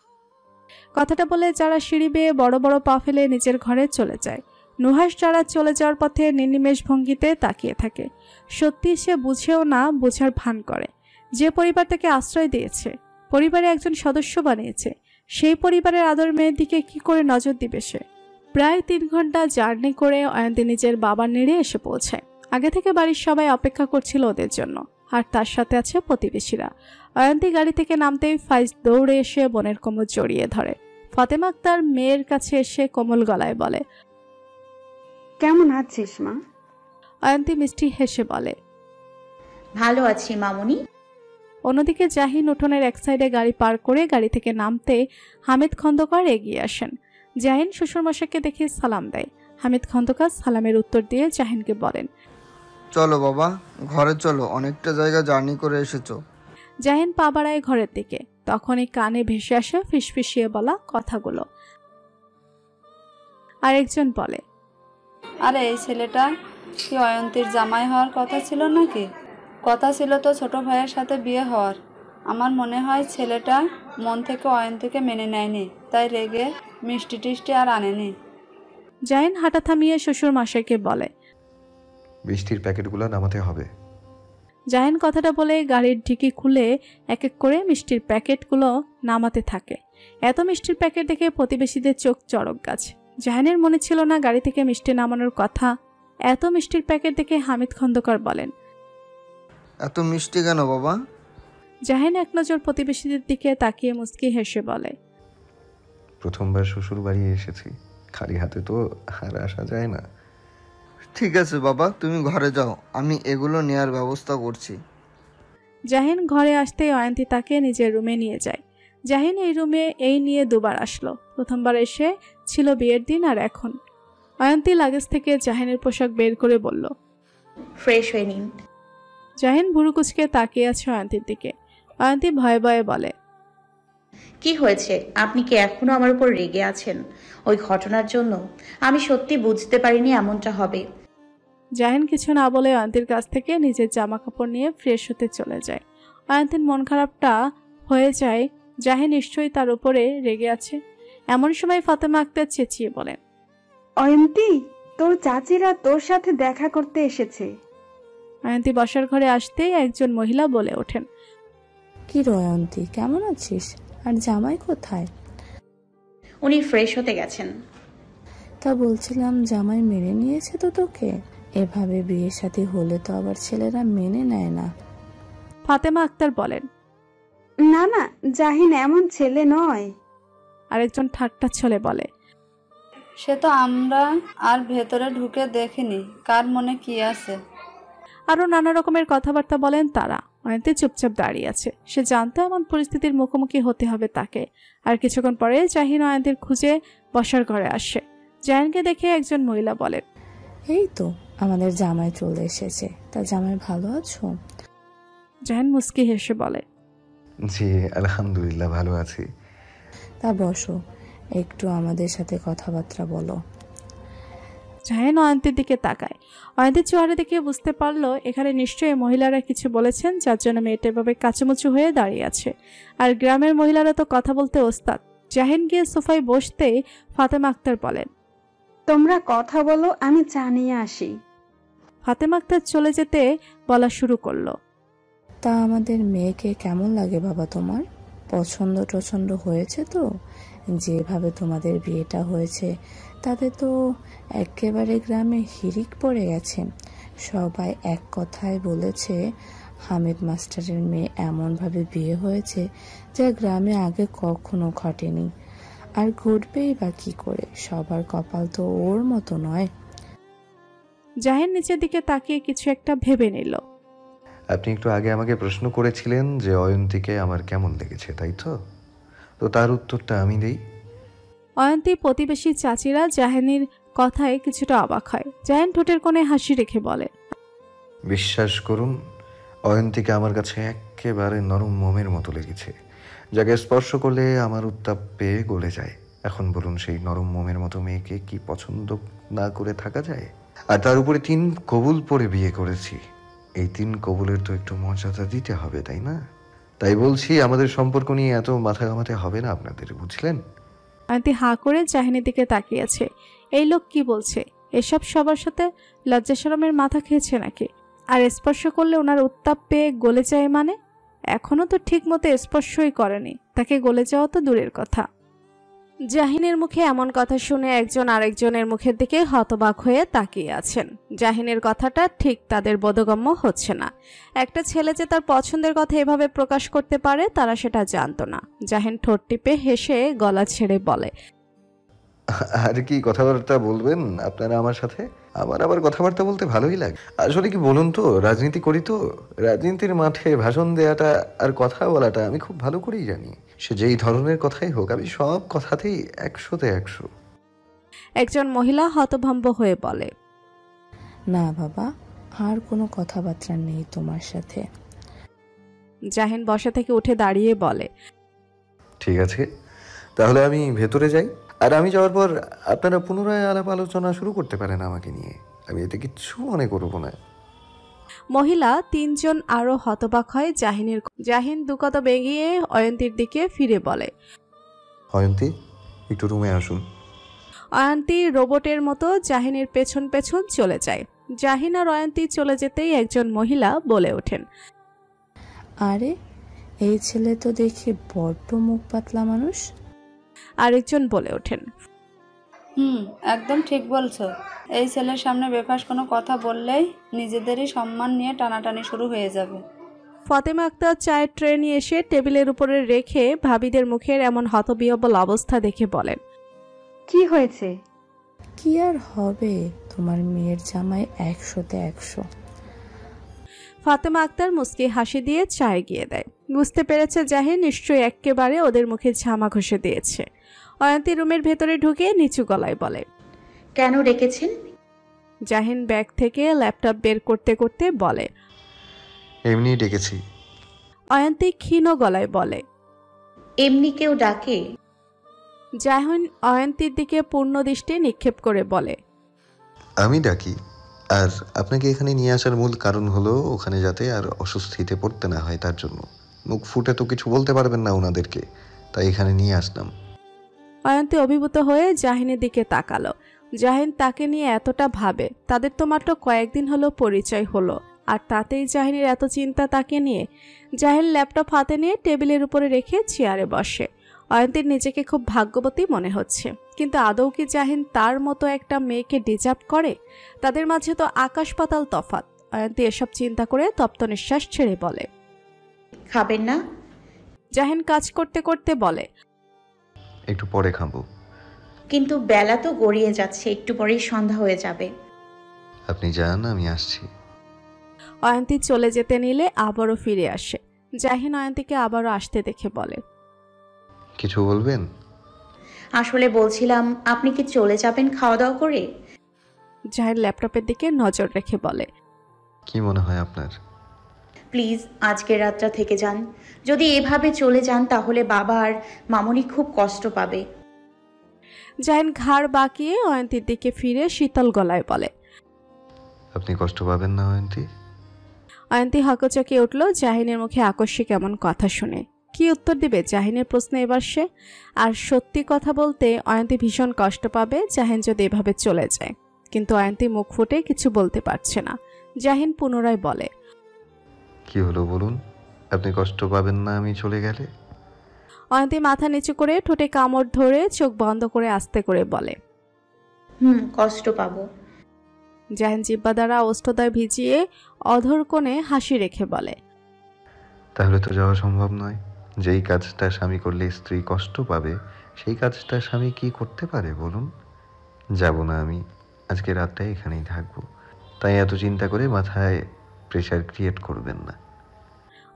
কথাটা বলে যারা সিঁড়ি বেয়ে বড় বড় পা ফেলে নিজের ঘরে চলে যায়। নুহাস যারা চলে যাওয়ার পথে নির্নিমেষ ভঙ্গিতে তাকিয়ে থাকে। সত্যি সে বুঝেও না বোঝার ভান করে। যে পরিবার তাকে আশ্রয় দিয়েছে, পরিবারে একজন সদস্য বানিয়েছে, সেই পরিবারের আদর মেয়ের দিকে কি করে নজর দিবে সে? প্রায় 3 ঘন্টা জার্নি করে অয়ন্তী নিজের বাবার নেড়ে এসে পৌঁছায়। আগে থেকে বাড়ির সবাই অপেক্ষা করছিল ওদের জন্য, আর তার সাথে আছে প্রতিবেশীরা। অয়ন্তী গাড়ি থেকে নামতেই ফাইজ দৌড়ে এসে বোনের কোমর জড়িয়ে ধরে। ফাতেমা আক্তার মেয়ের কাছে এসে কোমল গলায় বলে, কেমন আছিস মা? অয়ন্তী মিষ্টি হেসে বলে, ভালো আছি মামুনি। অন্যদিকে জাহিন উঠোনের এক সাইডে গাড়ি পার করে গাড়ি থেকে নামতে হামিদ খন্দকার এগিয়ে আসেন। জাহিন শ্বশুরমশাইকে দেখে সালাম দেয়। হামিদ খন্দকার সালামের উত্তর দিয়ে জাহিনকে বলেন, চলো বাবা, ঘরে চলো, অনেকটা জায়গা জার্নি করে এসেছো। জাহিন পা বাড়ায় ঘরের দিকে। তখনই কানে ভেসে আসে ফিসফিসিয়ে বলা কথাগুলো। আরেকজন বলে, আরে এই ছেলেটা কি অয়ন্তীর জামাই হওয়ার কথা ছিল নাকি? কথা ছিল তো ছোট ভাইয়ের সাথে বিয়ে হওয়ার। আমার মনে হয় ছেলেটা মন থেকে অয়ন্তীকে মেনে নেয়নি, তাই রেগে মিষ্টি টিষ্টি আর আনেনি। জাহিন হাঁটা থামিয়ে শ্বশুর মশাইকে বলে, বৃষ্টির প্যাকেটগুলো নামাতে হবে। জাহিন কথাটা বলে গাড়ির ঢিকি খুলে এক এক করে মিষ্টির প্যাকেটগুলো নামাতে থাকে। এত মিষ্টির প্যাকেট দেখে প্রতিবেশীদের চোখ চড়ক গাছ। জাহিনের মনে ছিল না গাড়ি থেকে মিষ্টি নামানোর কথা। এত মিষ্টির প্যাকেট দেখে হামিদ খন্দকার বলেন, এত মিষ্টি কেন বাবা? জাহিন এক নজর প্রতিবেশীদের দিকে তাকিয়ে মুচকি হেসে বলে, প্রথমবার শ্বশুর বাড়ি এসেছি, খালি হাতে তো আর আসা যায় না। ঠিক আছে বাবা, তুমি ঘরে যাও, আমি এগুলো নেয়ার ব্যবস্থা করছি। জাহিন ঘরে আসতেই অয়ন্তী তাকে নিজের রুমে নিয়ে যায়। জাহিন এই রুমে এই নিয়ে 2 বার আসলো। প্রথমবার এসে ছিল বিয়ের দিন, আর এখন। অয়ন্তী লাগেজ থেকে জাহিনের পোশাক বের করে বলল, ফ্রেশ হয়ে নিন। জাহিন ভুরু কুচকে তাকিয়ে আছে অয়ন্তীর দিকে। অয়ন্তী ভয়ে ভয়ে বলে, কি হয়েছে? আপনি কি এখনো আমার উপর রেগে আছেন ওই ঘটনার জন্য? আমি সত্যি বুঝতে পারিনি এমনটা হবে। জাহিন কিছু না বলে অয়ন্তীর কাছ থেকে নিজের জামা কাপড় নিয়ে ফ্রেশ হতে চলে যায়। অয়ন্তীর মন খারাপটা হয়ে যায়, জাহিন নিশ্চয়ই তার উপরে রেগে আছে। এমন সময় ফাতেমা আক্তার চেঁচিয়ে বলেন, অয়ন্তী, তোর চাচিরা তোর সাথে দেখা করতে এসেছে। অয়ন্তী বসার ঘরে আসতেই একজন মহিলা বলে ওঠেন, কি অয়ন্তী, কেমন আছিস? আর জামাই কোথায়? উনি ফ্রেশ হতে গেছেন। তা বলছিলাম, জামাই মেনে নিয়েছে তো তোকে? এভাবে বিয়ের সাথে হলে তো আবার ছেলেরা মেনে নেয় না। ফাতেমা আক্তার বলেন, না না, জাহিন এমন ছেলে নয়। আরেকজন ঠাট্টা ছলে বলে, সে তো আমরা আর ভেতরে ঢুকে দেখিনি, কার মনে কি আছে। আরো নানা রকমের কথাবার্তা বলেন তারা। অয়ন্তী চুপচাপ দাঁড়িয়ে আছে। সে জানতো এমন পরিস্থিতির মুখোমুখি হতে হবে তাকে। আর কিছুক্ষণ পরে জাহিন অয়ন্তীর খুঁজে বসার ঘরে আসে। জাহিনকে দেখে একজন মহিলা বলেন, এই তো আমাদের জামাই চলে এসেছে, তা জামাই ভালো আছো? জাহিন মুস্কি হেসে বলে, জি আলহামদুলিল্লাহ ভালো আছি। তা বসো, একটু আমাদের সাথে কথাবার্তা বলো। জাহিন অয়ন্তীর দিকে তাকায়। অয়ন্তীর চেহারা দেখে বুঝতে পারলো এখানে নিশ্চয়ই মহিলারা কিছু বলেছেন, যার জন্য মেয়েটা এভাবে কাচুমুচু হয়ে দাঁড়িয়ে আছে। আর গ্রামের মহিলারা তো কথা বলতে ওস্তাদ। জাহিন গিয়ে সোফায় বসতে ফাতেমা আক্তার বলেন, তোমরা কথা বলো, আমি চা নিয়ে আসি। ফাতেমা আক্তার চলে যেতে বলা শুরু করলো, তা আমাদের মেয়েকে কেমন লাগে বাবা তোমার? পছন্দ টছন্দ হয়েছে তো? যেভাবে তোমাদের বিয়েটা হয়েছে তাতে তো একেবারে গ্রামে হিড়িক পড়ে গেছে। সবাই এক কথায় বলেছে হামিদ মাস্টারের মেয়ে এমনভাবে বিয়ে হয়েছে যা গ্রামে আগে কখনো ঘটেনি, আর ঘটবেই বা কি করে? সবার কপাল তো ওর মতো নয়। জাহিন নিচের দিকে তাকিয়ে কিছু একটা ভেবে নিল। আপনি একটু আগে আমাকে প্রশ্ন করেছিলেন যে অয়ন্তীকে আমার কেমন লেগেছে, তাই তো? তো তার উত্তরটা আমি দেই। অয়ন্তী প্রতিবেশী চাচিরা জাহিনের কথায় কিছুটা অবাক হয়। জাহিন ঠোঁটের কোণে হাসি রেখে বলে, বিশ্বাস করুন, অয়ন্তীকে আমার কাছে একেবারে নরম মোমের মতো লেগেছে, যাকে স্পর্শ করলে আমার উত্তাপ পেয়ে গলে যায়। এখন বলুন, সেই নরম মোমের মতো মেয়েকে কি পছন্দ না করে থাকা যায়? আর তার উপরে 3 কবুল পরে বিয়ে করেছি। এই 3 কবুলের তো একটু মর্যাদা দিতে হবে, তাই না? তাই বলছি আমাদের সম্পর্ক নিয়ে এত মাথা ঘামাতে হবে না আপনাদের, বুঝলেন? অয়ন্তী হাঁ করে জাহিনের দিকে তাকিয়েছে। এই লোক কি বলছে? এসব সবার সাথে লজ্জা শরমের মাথা খেয়েছে নাকি? আর স্পর্শ করলে ওনার উত্তাপ পেয়ে গলে যায় মানে? এখনো তো ঠিক মতো স্পর্শই করেনি, তাকে গলে যাওয়া তো দূরের কথা। জাহিনের মুখে এমন কথা শুনে একজন আরেকজনের মুখের দিকে হতবাক হয়ে তাকিয়ে আছেন। জাহিনের কথাটা ঠিক তাদের বোধগম্য হচ্ছে না। একটা ছেলে যে তার পছন্দের কথা এভাবে প্রকাশ করতে পারে তারা সেটা জানতো না। জাহিন ঠোঁট টিপে হেসে গলা ছেড়ে বলে, আর কি কথাবার্তা বলবেন আপনারা আমার সাথে? আমার আবার কথাবার্তা বলতে ভালোই লাগে। আসলে কি বলুন তো, রাজনীতি করি তো, রাজনীতির মাঠে ভাষণ দেওয়াটা আর কথা বলাটা আমি খুব ভালো করেই জানি। সে যেই ধরনের কথাই হোক, আমি সব কথাতেই 100-তে 100। একজন মহিলা হতভম্ব হয়ে বলে, না বাবা, আর কোনো কথাবার্তা নেই তোমার সাথে। জাহিন বসা থেকে উঠে দাঁড়িয়ে বলে, ঠিক আছে, তাহলে আমি ভেতরে যাই। আর আমি যাওয়ার পর আপনারা পুনরায় আলাপ আলোচনা শুরু করতে পারেন আমাকে নিয়ে, আমি এতে কিচ্ছু মনে করবো না। মহিলা 3 জন আরো হতবাক হয় জাহিনের। জাহিন দুকদম এগিয়ে অয়ন্তীর দিকে ফিরে বলে, অয়ন্তী, একটু রুমে আসুন। অয়ন্তী রোবটের মতো জাহিনের পেছন পেছন চলে যায়। জাহিন আর অয়ন্তী চলে যেতেই একজন মহিলা বলে ওঠেন, আরে এই ছেলে তো দেখি বড্ড মুখ পাতলা মানুষ। আরেকজন বলে ওঠেন, একদম ঠিক বলছো। এই ছেলের সামনে বেফাস কোনো কথা বললেই নিজেদেরই সম্মান নিয়ে টানাটানি শুরু হয়ে যাবে। ফাতেমা আক্তার চায়ের ট্রে নিয়ে এসে টেবিলের উপরে রেখে ভাবিদের মুখের এমন হতবিহ্বল অবস্থা দেখে বলেন, কি হয়েছে? কি আর হবে, তোমার মেয়ের জামাই 100-তে 100। ফাতেমা আক্তার মুস্কি হাসি দিয়ে চায় গিয়ে দেয়। বুঝতে পেরেছে জাহিন নিশ্চয়ই একেবারে ওদের মুখে ঝামা ঘষে দিয়েছে। অয়ন্তী রুমের ভেতরে ঢুকে নিচু গলায় বলে, কেন ডেকেছেন? জাহিন ব্যাগ থেকে ল্যাপটপ বের করতে করতে বলে, এমনি ডেকেছি। অয়ন্তী ক্ষীণ গলায় বলে, এমনি কেউ ডাকে? জাহিন অয়ন্তীর দিকে পূর্ণ দৃষ্টি নিক্ষেপ করে বলে, আমি ডাকি। আর আপনাকে এখানে নিয়ে আসার মূল কারণ হলো ওখানে যাতে আর অস্বস্তিতে পড়তে না হয়, তার জন্য। মুখ ফুটে তো কিছু বলতে পারবেন না ওনাদেরকে, তাই এখানে নিয়ে আসলাম। অয়ন্তী অভিভূত হয়ে জাহিনের দিকে তাকালো। জাহিন তাকে নিয়ে এতটা ভাবে, তাদের তো মাত্র কয়েকদিন হলো পরিচয় হলো, আর তাতেই জাহিনের এত চিন্তা তাকে নিয়ে। জাহিন ল্যাপটপ হাতে নিয়ে টেবিলের উপরে রেখে চেয়ারে বসে। অয়ন্তীর নিজেকে খুব ভাগ্যবতী মনে হচ্ছে, কিন্তু আদৌ কি জাহিন তার মতো একটা মেয়েকে ডিজার্ভ করে? তাদের মাঝে তো আকাশ পাতাল তফাৎ। অয়ন্তী এসব চিন্তা করে তপ্ত নিঃশ্বাস ছেড়ে বলে, খাবেন না? জাহিন কাজ করতে করতে বলে, একটু পরে খাবো। কিন্তু বেলা তো গড়িয়ে যাচ্ছে, একটু পরেই সন্ধ্যা হয়ে যাবে। আপনি যান, আমি আসছি। অয়ন্তী চলে যেতে নিলে আবারও ফিরে আসে। জাহিন অয়ন্তীকে আবারও আসতে দেখে বলে, কিছু বলবেন? আসলে বলছিলাম, আপনি কি চলে যাবেন খাওয়া দাওয়া করে? জাহিন ল্যাপটপের দিকে নজর রেখে বলে, কি মনে হয় আপনার? প্লিজ আজকের রাতটা থেকে যান। যদি এভাবে চলে যান তাহলে বাবা আর মামনি খুব কষ্ট পাবে। জাহিন ঘাড় বাঁকিয়ে অয়ন্তীর দিকে ফিরে শীতল গলায় বলে, আপনি কষ্ট পাবেন না অয়ন্তী? অয়ন্তী হকচকে উঠল জাহিনের মুখে আকস্মিক এমন কথা শুনে। কি উত্তর দিবে জাহিনের প্রশ্নে এবার সে? আর সত্যি কথা বলতে অয়ন্তী ভীষণ কষ্ট পাবে জাহিন যদি এভাবে চলে যায়, কিন্তু অয়ন্তী মুখ ফুটে কিছু বলতে পারছে না। জাহিন পুনরায় বলে, কি হলো বলুন, আপনি কষ্ট পাবেন না আমি চলে গেলে? অয়ন্তী মাথা নিচু করে ঠোঁটে কামড় ধরে চোখ বন্ধ করে আস্তে করে বলে, কষ্ট পাবো। জাহিন জিব্বা দ্বারা ওষ্ঠদ্বয় ভিজিয়ে অধর কোণে হাসি রেখে বলে, তাহলে তো যাওয়া সম্ভব নয়। যেই কাজটা স্বামী করলে স্ত্রী কষ্ট পাবে, সেই কাজটা স্বামী কি করতে পারে বলুন? যাব না আমি, আজকে রাতটা এখানেই থাকবো। তাই এত চিন্তা করে মাথায় প্রেশার ক্রিয়েট করবেন না।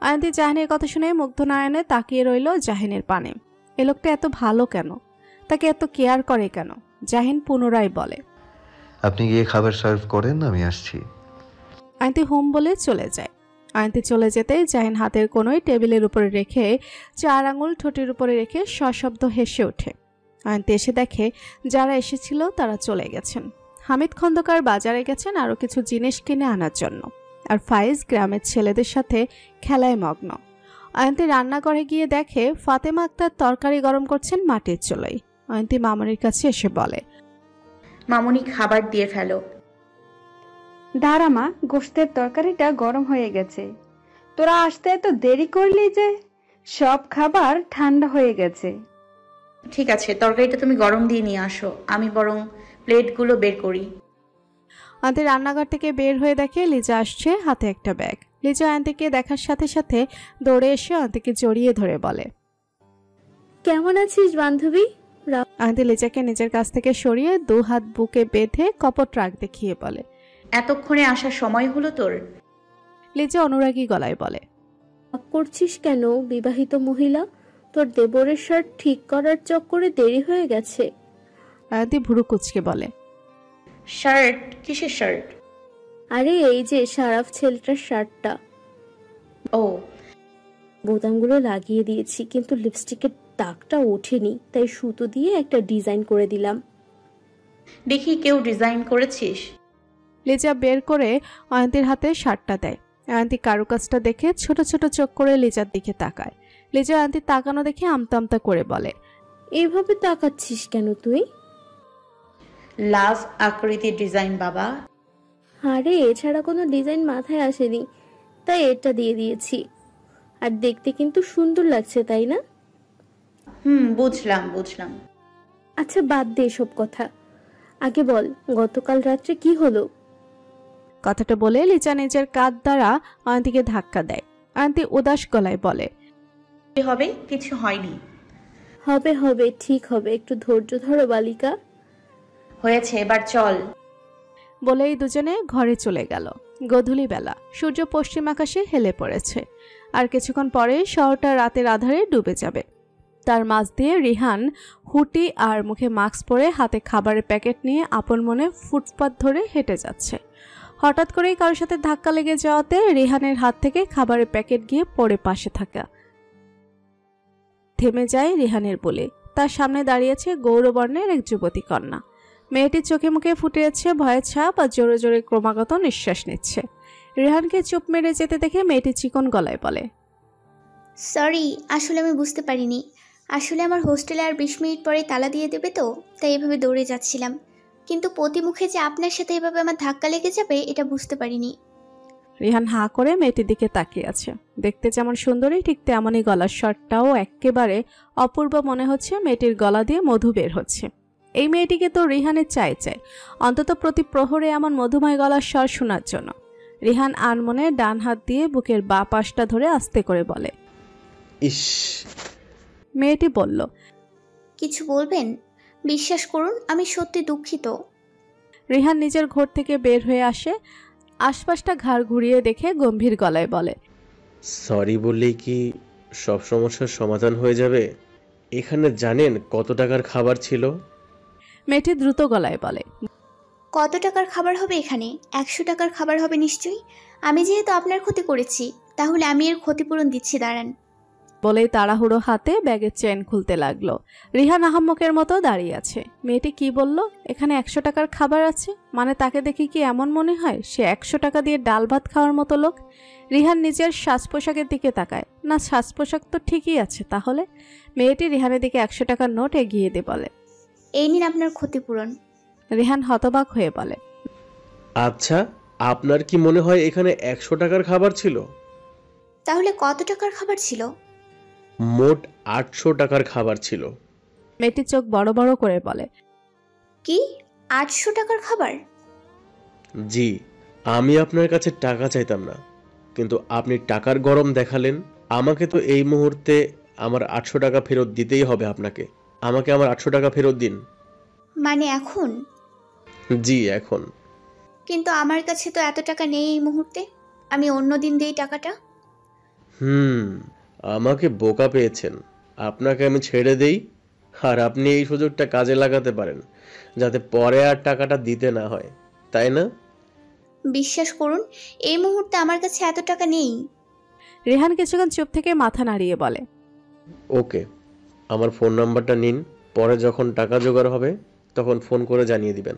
অয়ন্তী জাহিনের কথা শুনে মুগ্ধ নয়নে তাকিয়ে রইল জাহিনের পানে। এ লোকটা এত ভালো কেন? তাকে এত কেয়ার করে কেন? জাহিন পুনরায় বলে, আপনি গিয়ে খাবার সার্ভ করেন, আমি আসছি। অয়ন্তী হোম বলে চলে যায়। অয়ন্তী চলে যেতে জাহিন হাতের কোনোই টেবিলের উপরে রেখে 4 আঙুল ঠোঁটের উপরে রেখে সশব্দ হেসে ওঠে। অয়ন্তী এসে দেখে যারা এসেছিল তারা চলে গেছেন। হামিদ খন্দকার বাজারে গেছেন আরও কিছু জিনিস কিনে আনার জন্য। আর ফাইজ গ্রামের ছেলেদের সাথে খেলায় মগ্ন। অয়ন্তী রান্নাঘরে গিয়ে দেখে ফাতেমা আক্তার তরকারি গরম করছেন মাটির চুলায়। অয়ন্তী মামনির কাছে এসে বলে, মামুনি খাবার দিয়ে ফেলো। দাঁড়া মা, গোশতের তরকারিটা গরম হয়ে গেছে। তোরা আসতে এত দেরি করলি যে, সব খাবার ঠান্ডা হয়ে গেছে। ঠিক আছে, তরকারিটা তুমি গরম দিয়ে নিয়ে আসো, আমি বরং প্লেটগুলো বের করি। অয়ন্তী রান্নাঘর থেকে বের হয়ে দেখে লিজা আসছে, হাতে একটা ব্যাগ। লিজা অয়ন্তীকে দেখার সাথে সাথে দৌড়ে এসে অয়ন্তীকে জড়িয়ে ধরে বলে, কেমন আছিস বান্ধবী? অয়ন্তী লিজাকে নিজের কাছ থেকে সরিয়ে 2 হাত বুকে বেঁধে কপট রাগ দেখিয়ে বলে, এতক্ষণে আসার সময় হলো তোর? লিজা অনুরাগী গলায় বলে, করছিস কেন বিবাহিত মহিলা? তোর দেবরের শার্ট ঠিক করার চক্করে দেরি হয়ে গেছে। অয়ন্তী ভুরু কুচকে বলে, শার্ট? কিসের শার্ট? আরে এই যে সারাফ ছেলেটার শার্টটা। ও, বোতামগুলো লাগিয়ে দিয়েছি কিন্তু লিপস্টিকের দাগটা ওঠেনি, তাই সুতো দিয়ে একটা ডিজাইন করে দিলাম। দেখি কেউ ডিজাইন করেছিস? লিজা বের করে অয়ন্তীর হাতে শার্টটা দেয়। অয়ন্তী কারুকাজটা দেখে ছোট ছোট চোখ করে লিজার দিকে তাকায়। লিজা অয়ন্তীর তাকানো দেখে আমতা আমতা করে বলে, এভাবে তাকাচ্ছিস কেন তুই? লাভ আকৃতির ডিজাইন বাবা। আরে এছাড়া কোনো ডিজাইন মাথায় আসেনি, তাই এটা দিয়ে দিয়েছি। আর দেখতে কিন্তু সুন্দর লাগছে, তাই না? বুঝলাম বুঝলাম। আচ্ছা বাদ দে এসব কথা, আগে বল গতকাল রাত্রে কি হলো? কথাটা বলে লিজা নিজের কাঁধ দ্বারা অয়ন্তীকে ধাক্কা দেয়। অয়ন্তী উদাস গলায় বলে, হবে, কিছু হয়নি। হবে হবে, ঠিক হবে, একটু ধৈর্য ধরো বালিকা। হয়েছে, এবার চল। বলেই দুজনে ঘরে চলে গেল। গোধূলি বেলা, সূর্য পশ্চিম আকাশে হেলে পড়েছে। আর কিছুক্ষণ পরে শহরটা রাতের আধারে ডুবে যাবে। তার মাঝ দিয়ে রিহান হুটি আর মুখে মাস্ক পরে হাতে খাবারের প্যাকেট নিয়ে আপন মনে ফুটপাত ধরে হেঁটে যাচ্ছে। হঠাৎ করেই কারোর সাথে ধাক্কা লেগে যাওয়াতে রিহানের হাত থেকে খাবারের প্যাকেট গিয়ে পড়ে পাশে থাকা। থেমে যায় রিহানের বলে। তার সামনে দাঁড়িয়েছে গৌরবর্ণের এক যুবতী কন্যা। মেয়েটির চোখে মুখে ফুটে যাচ্ছে ভয়ের ছাপ আর জোরে জোরে ক্রমাগত নিঃশ্বাস নিচ্ছে। রিহানকে চুপ মেরে যেতে দেখে মেয়েটি চিকন গলায় বলে, সরি, আসলে আমি বুঝতে পারিনি। আসলে আমার হোস্টেলে আর 20 মিনিট পরে তালা দিয়ে দেবে, তো তাই এভাবে দৌড়ে যাচ্ছিলাম। কিন্তু প্রতিমুখে যে আপনার সাথে এভাবে আমার ধাক্কা লেগে যাবে এটা বুঝতে পারিনি। রিহান হাঁ করে মেয়েটির দিকে তাকিয়ে আছে। দেখতে যেমন সুন্দরী ঠিক তেমনই গলার স্বরটাও একেবারে অপূর্ব মনে হচ্ছে। মেয়েটির গলা দিয়ে মধু বের হচ্ছে। এই মেয়েটিকে তো রিহানের চাই, অন্তত প্রতি প্রহরে এমন মধুময় গলার স্বর শোনার জন্য। রিহান আনমনে ডান হাত দিয়ে বুকের বাঁ পাশটা ধরে আস্তে করে বলে, ইস। মেয়েটি বলল, কিছু বলবেন? বিশ্বাস করুন আমি সত্যি দুঃখিত। রিহান নিজের ঘর থেকে বের হয়ে আসে। আশপাশটা ঘাড় ঘুরিয়ে দেখে গম্ভীর গলায় বলে, সরি বললেই কি সব সমস্যার সমাধান হয়ে যাবে? এখানে জানেন কত টাকার খাবার ছিল? মেয়েটি দ্রুত গলায় বলে, কত টাকার খাবার হবে এখানে? 100 টাকার খাবার হবে নিশ্চয়ই। আমি যেহেতু আপনার ক্ষতি করেছি, তাহলে আমি এর ক্ষতিপূরণ দিচ্ছি, দাঁড়ান। বলেই তাড়াহুড়ো হাতে ব্যাগের চেন খুলতে লাগলো। রিহান আহাম্মকের মতো দাঁড়িয়ে আছে। মেয়েটি কি বলল? এখানে 100 টাকার খাবার আছে? মানে তাকে দেখে কি এমন মনে হয় সে 100 টাকা দিয়ে ডাল ভাত খাওয়ার মতো লোক? রিহান নিজের সাজ পোশাকের দিকে তাকায়। না, সাজ পোশাক তো ঠিকই আছে। তাহলে মেয়েটি রিহানের দিকে 100 টাকার নোট এগিয়ে দিয়ে বলে, এই নিন আপনার ক্ষতিপূরণ। রিহান হতবাক হয়ে বলে, আচ্ছা, আপনার কি মনে হয় এখানে 100 টাকার খাবার ছিল? তাহলে কত টাকার খাবার ছিল? মোট 800 টাকার খাবার ছিল। মেয়েটি চোখ বড় বড় করে বলে, কি 800 টাকার খাবার? জি, আমি আপনার কাছে টাকা চাইতাম না, কিন্তু আপনি টাকার গরম দেখালেন। আমাকে তো এই মুহূর্তে আমার 800 টাকা ফেরত দিতেই হবে আপনাকে। আমাকে আমার 800 টাকা ফেরত দিন। মানে এখন? জি, এখন। কিন্তু আমার কাছে তো এত টাকা নেই এই মুহূর্তে। আমি অন্য দিন দেই টাকাটা। আমাকে বোকা পেয়েছেন। আপনাকে আমি ছেড়ে দেই, আর আপনি এই সুযোগটা কাজে লাগাতে পারেন যাতে পরে আর টাকাটা দিতে না হয়, তাই না? বিশ্বাস করুন এই মুহূর্তে আমার কাছে এত টাকা নেই। রেহান কিছুক্ষণ চুপ থেকে মাথা নাড়িয়ে বলে, ওকে, আমার ফোন নাম্বারটা নিন। পরে যখন টাকা জোগাড় হবে তখন ফোন করে জানিয়ে দিবেন।